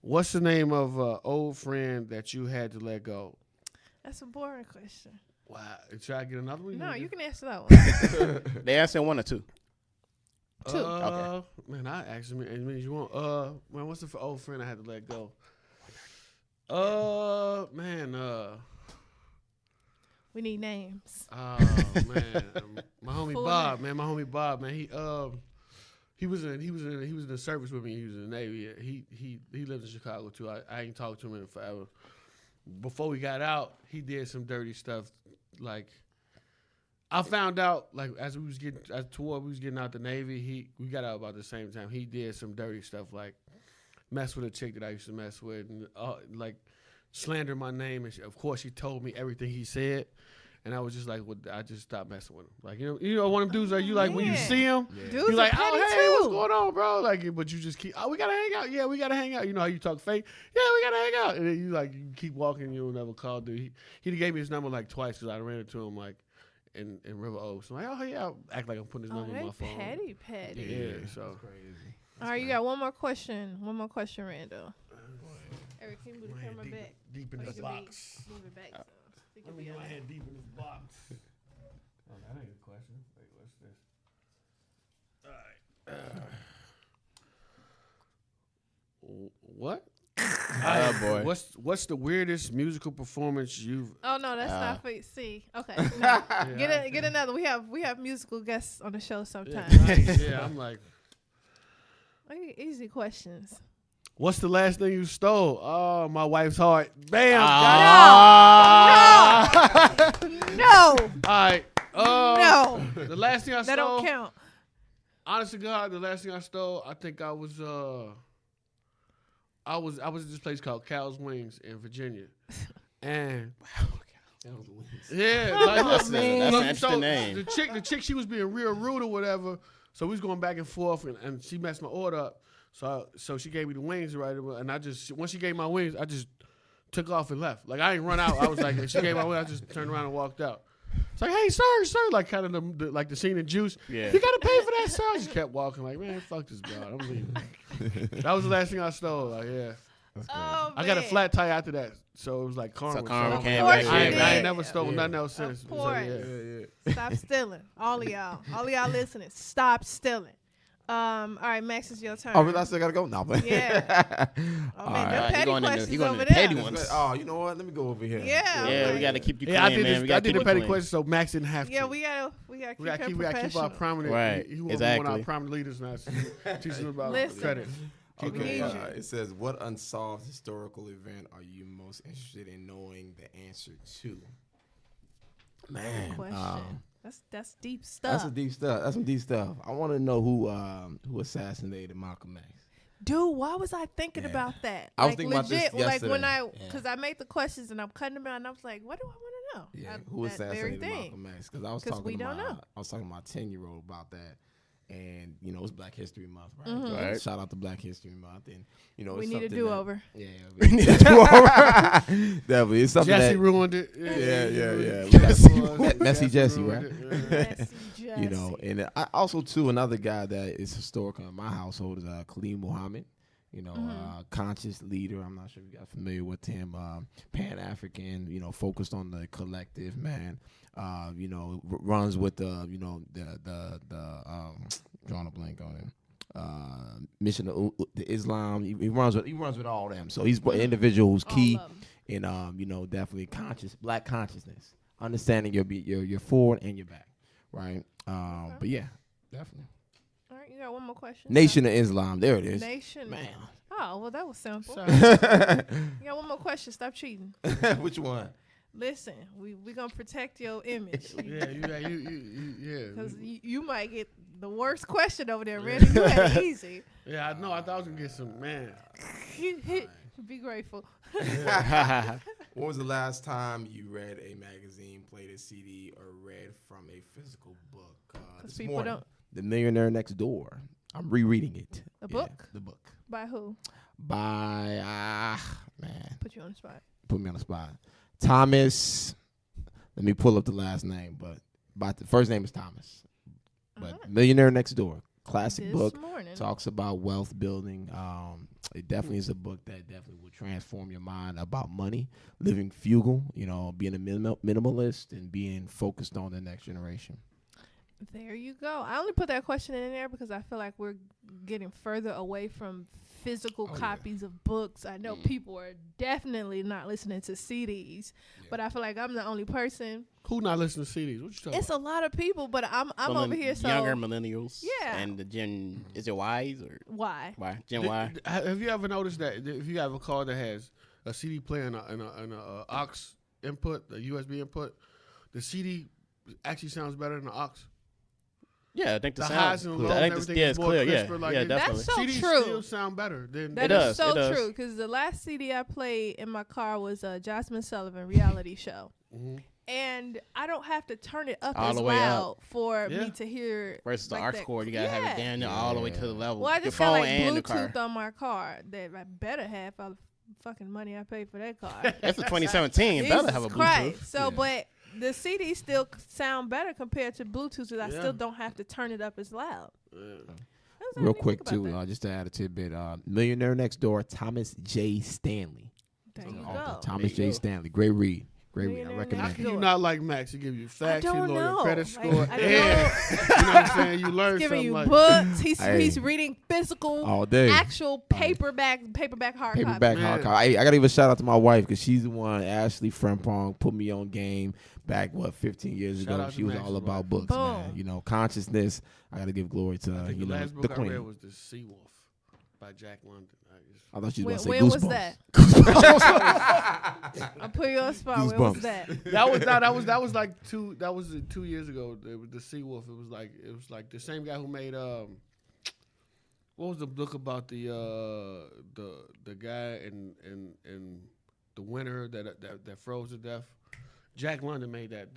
What's the name of an old friend that you had to let go? That's a boring question. Wow. Should I get another one? No, you can answer that one. They answer 1 or 2. 2. Okay. Man, I actually mean you want man, what's the old friend I had to let go? We need names. Man, my homie Full Bob, man, he was in the service with me. He was in the Navy. He lives in Chicago too. I ain't talked to him in forever. Before we got out, he did some dirty stuff. Like I found out, like as we was getting out the Navy, we got out about the same time. He did some dirty stuff, like mess with a chick that I used to mess with, and like slander my name. And of course, she told me everything he said. And I was just like, well, I just stopped messing with him. Like, you know, one of them dudes like you like when you see him, Dudes you're like, are petty oh hey, too. what's going on, bro? Like, but you just keep, we gotta hang out. Yeah, we gotta hang out. You know how you talk fake? Yeah, we gotta hang out. And then you keep walking, you'll never call, dude. He gave me his number like twice because I ran into him like in River Oaks. I'm like, oh yeah, I'll act like I'm putting his number on my phone. Petty. Yeah, so Crazy. All right, you got one more question. Randall. Eric, can you move the camera back? deep in Or you this can box. Move it back. So it can Let me be get on my there. head deep in this box. Oh, that ain't a question. Wait, what's this? All right. What? Oh boy. What's the weirdest musical performance you've? Oh no, that's not for you. See, okay, no. Get another. We have musical guests on the show sometimes. Yeah, I'm like, Easy questions. what's the last thing you stole? Oh, my wife's heart. Bam. No. All right. No. The last thing I That stole. don't count. Honest to God, the last thing I stole, I think I was at this place called Cal's Wings in Virginia, and yeah, like, That's an interesting name. The chick, she was being real rude or whatever. So we was going back and forth, and she messed my order up. So she gave me the wings right, and once she gave my wings, I just took off and left. Like I ain't run out. I was like, she gave my wings, I just turned around and walked out. It's like, hey, sir, like kind of the scene in Juice. Yeah. You gotta pay for that, sir. I just kept walking, like, man, fuck this broad. I'm leaving. That was the last thing I stole. Like, yeah. Oh, I got a man. flat tire after that, so it was like karma. So karma Of came course back. you I did. ain't never stolen nothing else since. Of course. So, Stop stealing. All of y'all listening. Stop stealing. All right, Max, it's your turn. Oh, really? I still gotta go? No, but Yeah. Oh, All man, right. them He petty going questions into over the there. petty ones. Oh, you know what? Let me go over here. Yeah. Yeah, like- we got to keep you clean, yeah, I did man. I did the petty clean. question, so Max didn't have to. Yeah, we gotta keep him we gotta keep our professional. prominent. Right, He one of exactly. our prominent leaders now. So teaching them about Listen. credit. We need Okay, you. it says, what unsolved historical event are you most interested in knowing the answer to? Man, Question. That's deep stuff. that's some deep stuff. That's some deep stuff. I want to know who assassinated Malcolm X. Dude, why was I thinking Yeah. about that? I was like thinking about this legit, like when yesterday. because I made the questions and I'm cutting them out and I was like, what do I want to know. Yeah, who assassinated thing. Malcolm X? Because I was we don't know. I was talking to my 10-year-old about that. And, you know, it's Black History Month, right? Mm-hmm. Right. Shout out to Black History Month. And, you know, We it's need a something do-over. Yeah, we need a do-over. Definitely. It's something Jesse that, ruined it. Yeah. Messy Jesse, right? Messy Jesse. You know, and I also, too, another guy that is historical in my household is Khalid Muhammad. You know, conscious leader. I'm not sure if you guys are familiar with him. Pan-African, you know, focused on the collective, man. You know, runs with the, you know, the drawing a blank on him. Mission of the Islam. He runs with all them. So he's an individual who's key in, you know, definitely Black consciousness, understanding your forward and your back, right? But yeah, definitely. All right, you got one more question. Nation of Islam. There it is. Nation. Man. Oh, well, that was simple. Sorry. You got one more question. Stop cheating. Which one? Listen, we gonna protect your image. Yeah, yeah. Because you might get the worst question over there, Randy. You had it easy. Yeah, I know. I thought I was gonna get some, man. Be grateful. When was the last time you read a magazine, played a CD, or read from a physical book? This people morning, don't. The Millionaire Next Door. I'm rereading it. The book? The book. By who? By man. Put you on the spot. Put me on the spot. Thomas. Let me pull up the last name, but the first name is Thomas. But Millionaire Next Door. Classic This book. morning. Talks about wealth building. It definitely is a book that definitely will transform your mind about money, living frugal, you know, being a minimalist and being focused on the next generation. There you go. I only put that question in there because I feel like we're getting further away from physical copies of books. I know people are definitely not listening to CDs, but I feel like I'm the only person. Who not listening to CDs? What you talking It's about? a lot of people, but I'm over here. So younger millennials. Yeah. And the Gen, is it Ys or why? Y? Gen Y. Have you ever noticed that if you have a car that has a CD player and a aux input, a USB input, the CD actually sounds better than the aux? Yeah, I think the highs sound. and lows, I think everything it's is more clear. Yeah, crisper, like yeah, it- definitely. That's so CDs true. still sound better than That does, is so it does. true because the last CD I played in my car was a Jasmine Sullivan reality show. And I don't have to turn it up All as the way loud up. for Yeah. me to hear. Versus the like aux that. cord, you gotta have it down there all the way to the level. Well, I the just got phone like and the car. Bluetooth on my car that I better have all the fucking money I paid for that car. That's for 2017. Jesus Better have a Bluetooth. Christ. So, Yeah. but the CDs still sound better compared to Bluetooth because I Yeah. still don't have to turn it up as loud. That's all I Real need to quick, think too, about that. just to add a tidbit. Millionaire Next Door, Thomas J. Stanley. There you Author, go. Thomas J. Stanley. Great read. Great read. I Millionaire How recommend Next it. can you Door. not like Max? He give you facts, he don't lower your know. credit Like, score, I and you know what I'm saying? You learn Giving something you like books. He's Hey. reading physical, All day. actual paperback hard Paperback copy. hard copy. I got to give a shout out to my wife because she's the one, Ashley Frempong, put me on game back, 15 years Shout ago. out to She was Max's all about wife. books, man. Boom. You know, consciousness. I got to give glory to, I think you the know, last the book I queen. read was The Seawolf by Jack London. I thought she was When about to say was Goosebumps. that? I put you on the spot. When was Goosebumps. that? That was like 2 years ago. It was The Seawolf. It was like the same guy who made what was the book about the guy and the winter that froze to death? Jack London made that.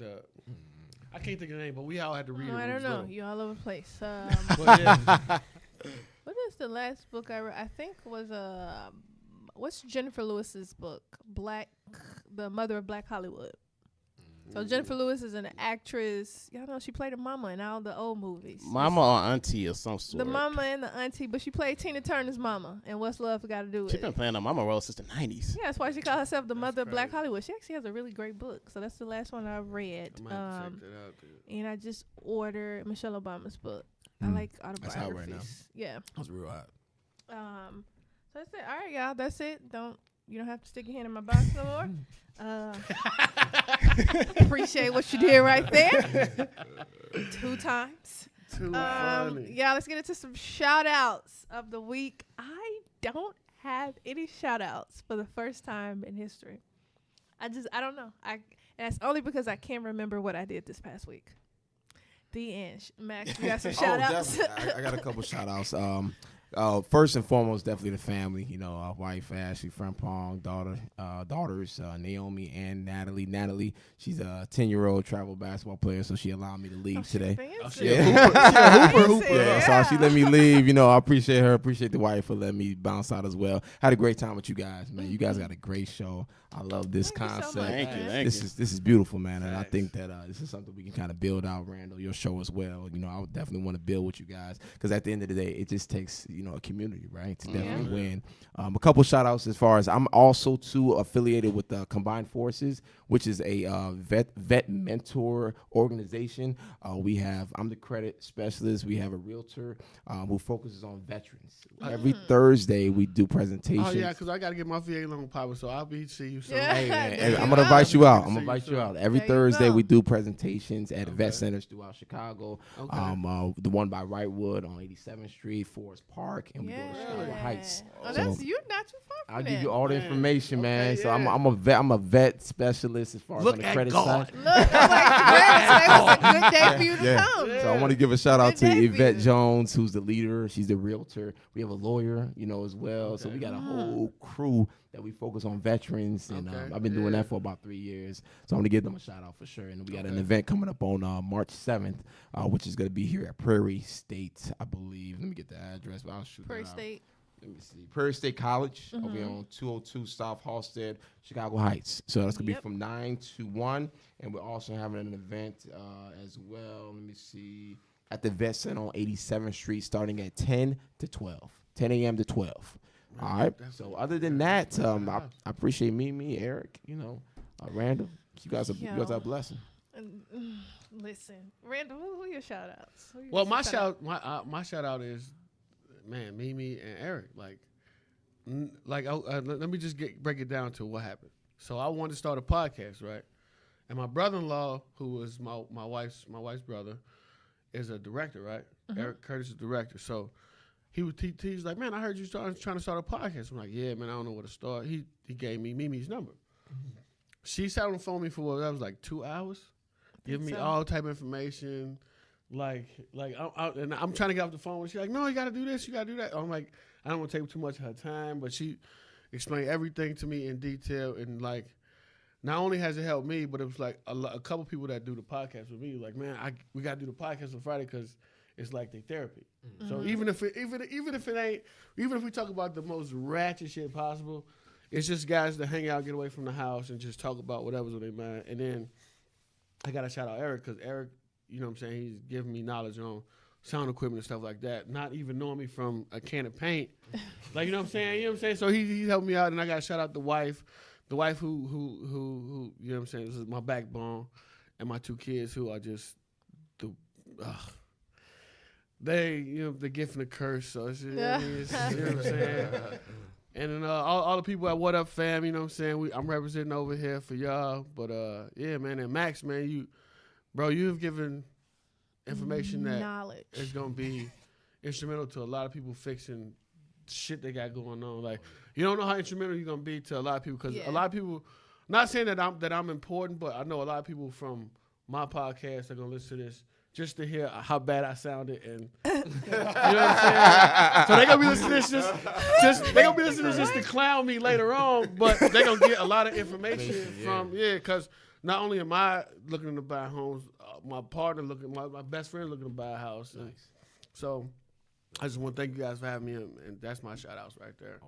I can't think of the name, but we all had to read it. I when we don't was know. little. You're all over the place. But yeah, What is the last book I read? I think was what's Jennifer Lewis's book? The Mother of Black Hollywood. So Jennifer Lewis is an actress. Y'all know she played a mama in all the old movies. Mama or auntie or some sort. The mama and the auntie, but she played Tina Turner's mama. And What's Love Got to Do with She been it? playing a mama role since the 90s. Yeah, that's why she called herself the Mother of Black crazy. Hollywood. She actually has a really great book. So that's the last one I read. I might have to check that out. Dude. And I just ordered Michelle Obama's book. I like That's out right now. autobiographies. Yeah. That's real hot. So that's it. All right, y'all. That's it. You don't have to stick your hand in my box no more. Appreciate what you did right there. 2 times. Too funny. Yeah, let's get into some shout outs of the week. I don't have any shout outs for the first time in history. I don't know. And that's only because I can't remember what I did this past week. The end. Max, you got some shout outs? Definitely. I got a couple shout outs. First and foremost, definitely the family. You know, our wife Ashley Frempong, daughters Naomi and Natalie. Natalie, she's a 10-year-old travel basketball player, so she allowed me to leave today. So she let me leave. You know, I appreciate her. Appreciate the wife for letting me bounce out as well. Had a great time with you guys, man. You guys got a great show. I love this concept. So Thank you. This is beautiful, man, and I think that this is something we can kind of build out, Randall, your show as well. You know, I would definitely want to build with you guys because at the end of the day, it just takes a community, right, to definitely win. A couple shout outs as far as I'm also too affiliated with Combined Forces, which is a vet mentor organization. I'm the credit specialist. We have a realtor who focuses on veterans. Every Thursday we do presentations. Oh yeah, because I got to get my VA loan popping, so I'll be see you soon. Yeah. Hey, man, I'm gonna invite you out. Every There you Thursday go. we do presentations at vet centers throughout Chicago. Okay. The one by Wrightwood on 87th Street, Forest Park, and we go to Chicago Heights. Oh, So you're not too far from I'll that. give you all the information, man. Okay, So yeah. I'm a vet specialist as far as on the credit side. Look, I'm like, today was a good day for you to come. So I want to give a shout out Good to day for Yvette you. Jones, who's the leader. She's the realtor. We have a lawyer, as well. So we got a whole crew that we focus on veterans, and I've been doing that for about 3 years. So I'm gonna give them a shout out for sure. And we got an event coming up on March 7th, which is gonna be here at Prairie State, I believe. Let me get the address, but I'll shoot Prairie that out. State. Let me see. Prairie State College over here on 202 South Halstead, Chicago Heights. So that's going to be from 9 to 1. And we're also having an event as well. Let me see. At the Vet Center on 87th Street starting at 10 to 12. 10 a.m. to 12. All right. So other than that, I appreciate Mimi, Eric, Randall. You guys are a blessing. Listen, Randall, who are your shout outs? Well, my shout out is, man, Mimi and Eric. Let me just break it down to what happened. So I wanted to start a podcast, right? And my brother-in-law, who was my wife's brother, is a director, right? Eric Curtis is a director. So he's like, man, I heard you trying to start a podcast. I'm like, yeah, man, I don't know where to start. He gave me Mimi's number. She sat on the phone with me for that was like 2 hours, giving me all type of information. And I'm trying to get off the phone. She's like, no, you got to do this, you got to do that. I'm like, I don't want to take too much of her time, but she explained everything to me in detail. And not only has it helped me, but it was like a couple people that do the podcast with me. Like, man, we got to do the podcast on Friday because it's like their therapy. Mm-hmm. So even if we talk about the most ratchet shit possible, it's just guys that hang out, get away from the house, and just talk about whatever's on their mind. And then I got to shout out Eric because Eric, you know what I'm saying, he's giving me knowledge on sound equipment and stuff like that, not even knowing me from a can of paint. You know what I'm saying? So he helped me out, and I got to shout out the wife who you know what I'm saying, this is my backbone, and my 2 kids who are just the gift and the curse. So it's, you know what I'm saying? And then all the people at What Up Fam, you know what I'm saying, I'm representing over here for y'all. But yeah, man, and Max, man, you've given information that is gonna be instrumental to a lot of people fixing shit they got going on. Like, you don't know how instrumental you're gonna be to a lot of people because a lot of people. Not saying that I'm important, but I know a lot of people from my podcast are gonna listen to this just to hear how bad I sounded, and you know what I'm saying. So they gonna be listening to this just to clown me later on, but they gonna get a lot of information from because not only am I looking to buy homes, my partner my best friend looking to buy a house. Nice. So I just want to thank you guys for having me, and that's my shout outs right there.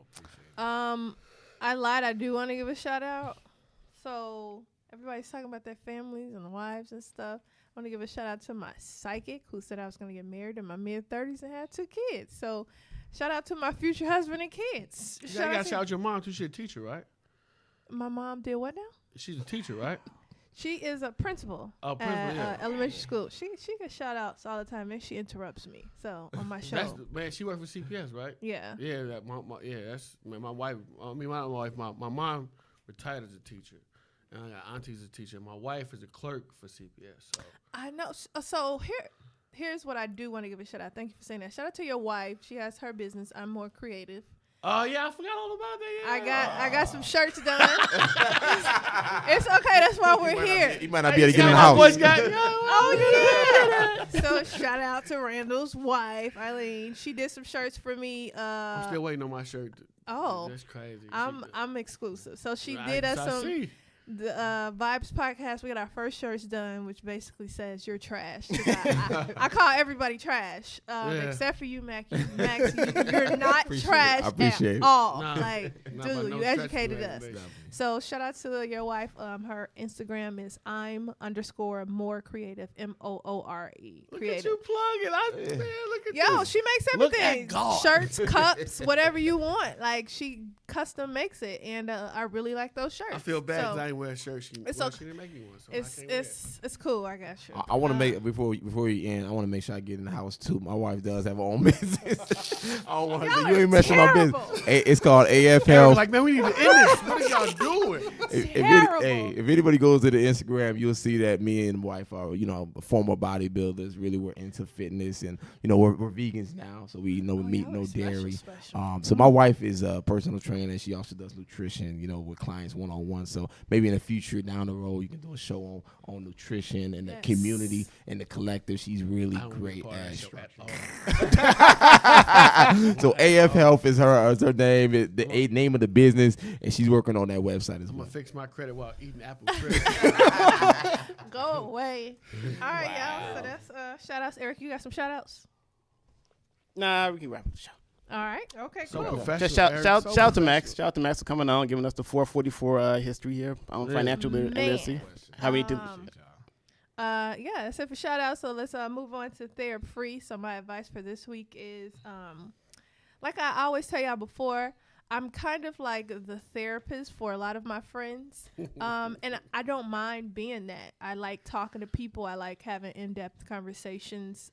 I lied. I do want to give a shout out. So everybody's talking about their families and the wives and stuff. I want to give a shout out to my psychic who said I was going to get married in my mid-30s and have 2 kids. So shout out to my future husband and kids. You got to shout out your mom too. She's a teacher, right? My mom did what now? She's a teacher, right? She is a principal at elementary school. She gets shout outs all the time, and she interrupts me. So on my show, man, she worked for CPS, right? Yeah. Yeah, that's my wife. My mom retired as a teacher, and I got aunties as a teacher. My wife is a clerk for CPS. So I know. So here's what I do want to give a shout out. Thank you for saying that. Shout out to your wife. She has her business. I'm more creative. Oh yeah, I forgot all about that. Yeah. I got some shirts done. It's okay. That's why we're here. You might not be able to get in the house. Oh yeah. So shout out to Randall's wife, Eileen. She did some shirts for me. I'm still waiting on my shirt. Oh, that's crazy. I'm exclusive. So she did us some. The VIBEZ Podcast, we got our first shirts done, which basically says you're trash. I call everybody trash, except for you, Max. You're not trash at all. Dude, you educated us. So shout out to your wife. Her Instagram is I'm_more creative, MOORE. Look at you plugging. Look at Yo, this. she makes everything. Shirts, cups, whatever you want. Like she custom makes it, and I really like those shirts. I feel bad because I ain't wear a shirt. She didn't make me one, so it's cool. I got you. I want to make before you end. I want to make sure I get in the house too. My wife does have her own business. I don't want her to. You ain't messing my business. It's called AF Health. Like, man, we need to end this. What are y'all doing? If anybody goes to the Instagram, you'll see that me and my wife are, former bodybuilders. Really, we're into fitness, and we're vegans now, so we we meat no dairy. Special. So my wife is a personal trainer, and she also does nutrition, with clients one-on-one. So maybe in the future down the road, you can do a show on nutrition and the community and the collective. She's really great at structure. So AF Health is her name, the name of the business, and she's working on that website as well. I'm gonna fix my credit while eating apple crisp. Go away. All right, y'all. So that's shout outs. Eric, you got some shout outs? Nah, we can wrap up the show. All right. Okay, So cool. professional. Shout out to Max. Shout out to Max for coming on, giving us the 444 history here on financial literacy. How we do? Yeah, that's it for shout outs. So let's move on to therapy free. So my advice for this week is like I always tell y'all before, I'm kind of like the therapist for a lot of my friends. And I don't mind being that. I like talking to people. I like having in-depth conversations.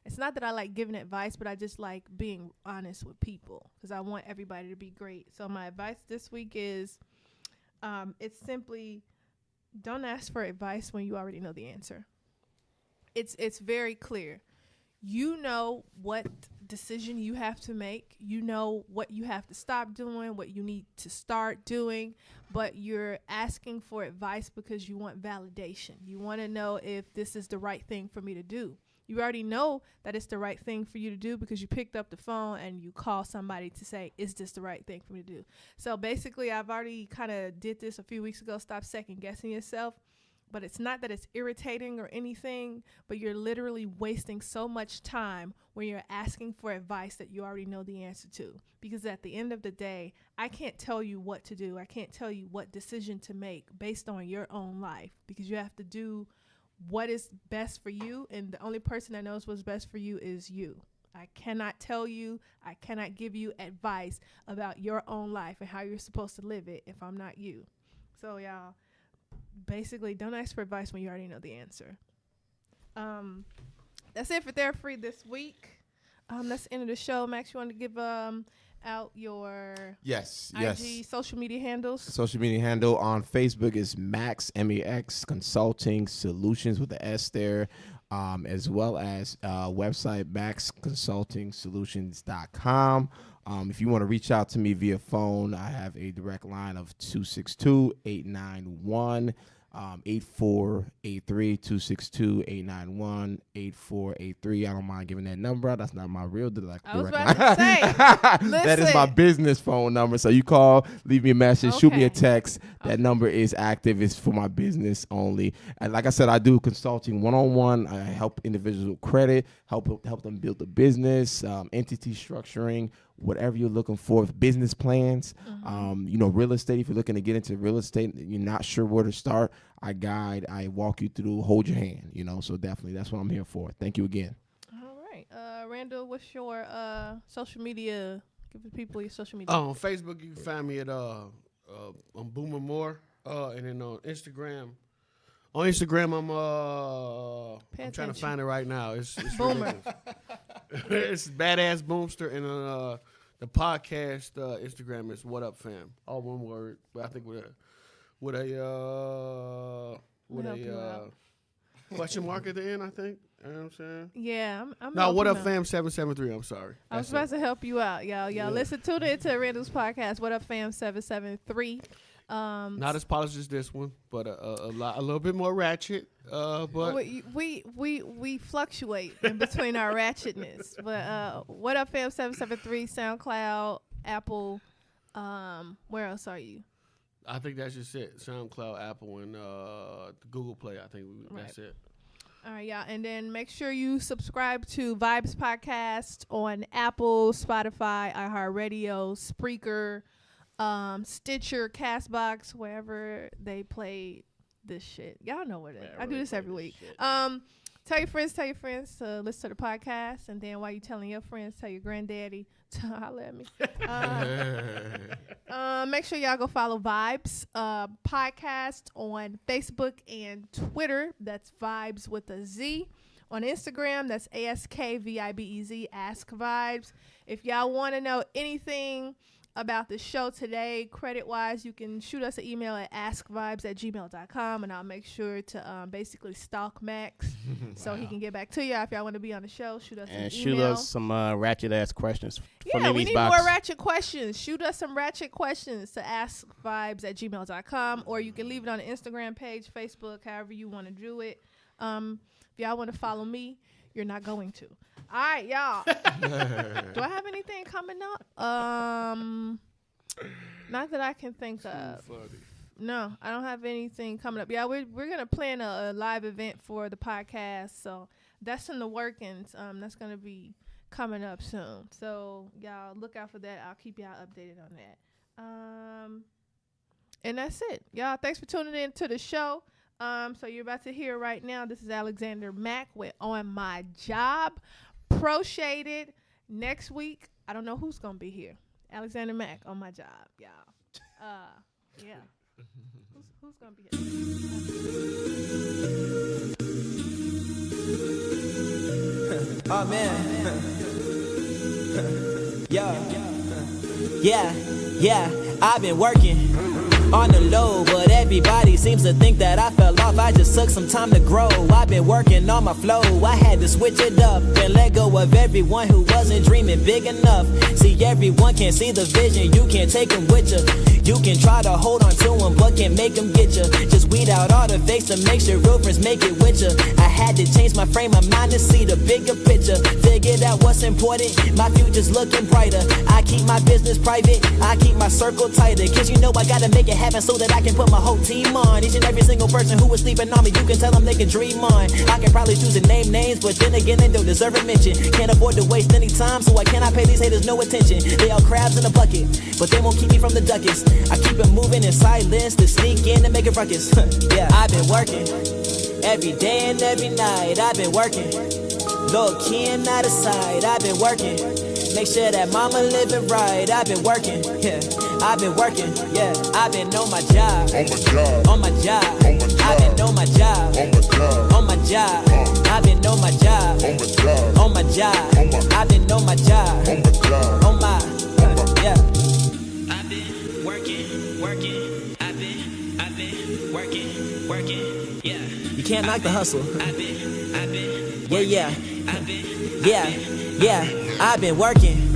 It's not that I like giving advice, but I just like being honest with people because I want everybody to be great. So my advice this week is it's simply don't ask for advice when you already know the answer. It's very clear. You know what decision you have to make. You know what you have to stop doing, what you need to start doing, but you're asking for advice because you want validation. You want to know if this is the right thing for me to do. You already know that it's the right thing for you to do because you picked up the phone and you call somebody to say, is this the right thing for me to do? So basically, I've already kind of did this a few weeks ago. Stop second guessing yourself. But it's not that it's irritating or anything, but you're literally wasting so much time when you're asking for advice that you already know the answer to. Because at the end of the day, I can't tell you what to do. I can't tell you what decision to make based on your own life because you have to do what is best for you, and the only person that knows what's best for you is you. I cannot tell you, I cannot give you advice about your own life and how you're supposed to live it if I'm not you. So y'all, basically don't ask for advice when you already know the answer. That's it for Therapy Free this week. That's the end of the show. Max, you want to give out your IG social media handles? Social media handle on Facebook is Max MEX Consulting Solutions with the S there, as well as website maxconsultingsolutions.com. If you want to reach out to me via phone, I have a direct line of 262-891 8483 262-891-8483. I don't mind giving that number out. That's not my real direct line. That is my business phone number. So you call, leave me a message, shoot me a text. That number is active. It's for my business only. And like I said, I do consulting one-on-one. I help individuals with credit, help them build a business, entity structuring, whatever you're looking for, business plans, real estate. If you're looking to get into real estate, you're not sure where to start, I guide, I walk you through, hold your hand, so definitely that's what I'm here for. Thank you again. All right. Randall, what's your social media? Give the people your social media. On Facebook, you can find me at on Boomer Moore, and then on Instagram. On Instagram, I'm trying to find it right now. It's Boomer. It's Badass Boomster, and the podcast Instagram is What Up Fam, all one word. But I think with a question mark at the end. I think You know what I'm saying? Yeah, I'm No, what up, helping fam? 773. I'm sorry. I was about to help you out, y'all. Listen to Randall's podcast. What up, fam? 773. Not as polished as this one, but a little bit more ratchet. But we fluctuate in between our ratchetness. But what up, fam? 773. SoundCloud, Apple. Where else are you? I think that's just it. SoundCloud, Apple, and Google Play. I think that's it. All right, y'all. And then make sure you subscribe to VIBEZ Podcast on Apple, Spotify, iHeartRadio, Spreaker, Stitcher, Castbox, wherever they play this shit. Y'all know what it is. I do this every week. Tell your friends to listen to the podcast. And then while you're telling your friends, tell your granddaddy to holler at me. Make sure y'all go follow VIBEZ Podcast on Facebook and Twitter. That's VIBEZ with a Z. On Instagram, that's ASKVIBEZ, Ask Vibes. If y'all want to know anything about the show today, credit-wise, you can shoot us an email at askvibes@gmail.com, and I'll make sure to basically stalk Max so he can get back to you. If y'all want to be on the show, shoot us an email. And shoot us some ratchet-ass questions. Yeah, we need more ratchet questions. Shoot us some ratchet questions to askvibes@gmail.com, or you can leave it on the Instagram page, Facebook, however you want to do it. If y'all want to follow me, you're not going to. All right, y'all. Do I have anything coming up? Not that I can think of. No, I don't have anything coming up. Yeah, we're gonna plan a live event for the podcast, so that's in the workings. That's gonna be coming up soon. So y'all look out for that. I'll keep y'all updated on that. And that's it, y'all. Thanks for tuning in to the show. So you're about to hear right now. This is Alexander Mack with On My Job. Pro Shaded. Next week, I don't know who's gonna be here. Alexander Mack on My Job, y'all. Yeah. Who's gonna be here? Oh man. Yeah. I've been working on the low, but everybody seems to think that I fell off. I just took some time to grow. I've been working on my flow. I had to switch it up and let go of everyone who wasn't dreaming big enough. See, everyone can see the vision. You can't take them with you. You can try to hold on to them, but can't make them get you. Just weed out all the fakes to make sure real friends make it with you. I had to change my frame of mind to see the bigger picture. Figured out what's important. My future's looking brighter. I keep my business private. I keep my circle tighter. Cause you know I gotta make it happen so that I can put my whole team on. Each and every single person who was sleeping on me, you can tell them they can dream on. I can probably choose to name names, but then again they don't deserve a mention. Can't afford to waste any time, so I cannot pay these haters no attention. They all crabs in a bucket, but they won't keep me from the duckets. I keep it moving in silence to sneak in and make a ruckus. Yeah, I've been working every day and every night. I've been working low key and out of sight. I've been working, make sure that mama living right. I've been working, yeah. I've been working, yeah. I've been on my job, on my job. I've been on my job, on my job. I've been on my job, on my job. I've been on my job, on my, yeah. I've been working. I've been working, yeah. You can't knock the hustle. I've been, yeah. I've been working.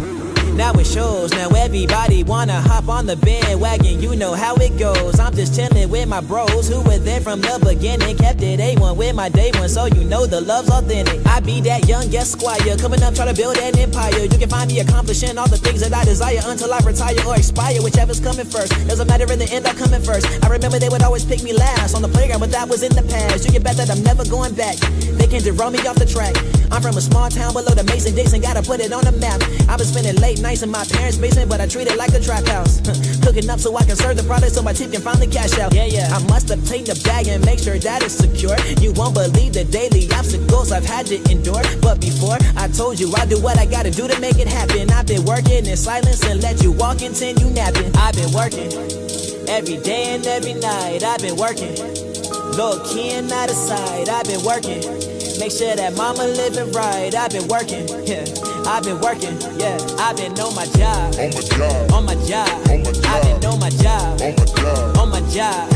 Now it shows, now everybody wanna hop on the bandwagon, you know how it goes. I'm just chilling with my bros who were there from the beginning. Kept it A1 with my day one, so you know the love's authentic. I be that young esquire, coming up trying to build an empire. You can find me accomplishing all the things that I desire until I retire or expire, whichever's coming first. Doesn't matter, in the end I'm coming first. I remember they would always pick me last on the playground, but that was in the past. You can bet that I'm never going back. They came to run me off the track. I'm from a small town below the Mason-Dixon, gotta put it on the map. I've been spending late nights in my parents' basement, but I treat it like a trap house. Cooking up so I can serve the product so my team can finally cash out. Yeah. I must obtain the bag and make sure that it's secure. You won't believe the daily obstacles I've had to endure. But before I told you I do what I gotta do to make it happen. I've been working in silence and let you walk until you napping. I've been working every day and every night. I've been working low key and out of sight. I've been working, make sure that mama living right. I've been working, yeah. I've been working, yeah. I've been on my job, on my job. I've been on my job, on my job.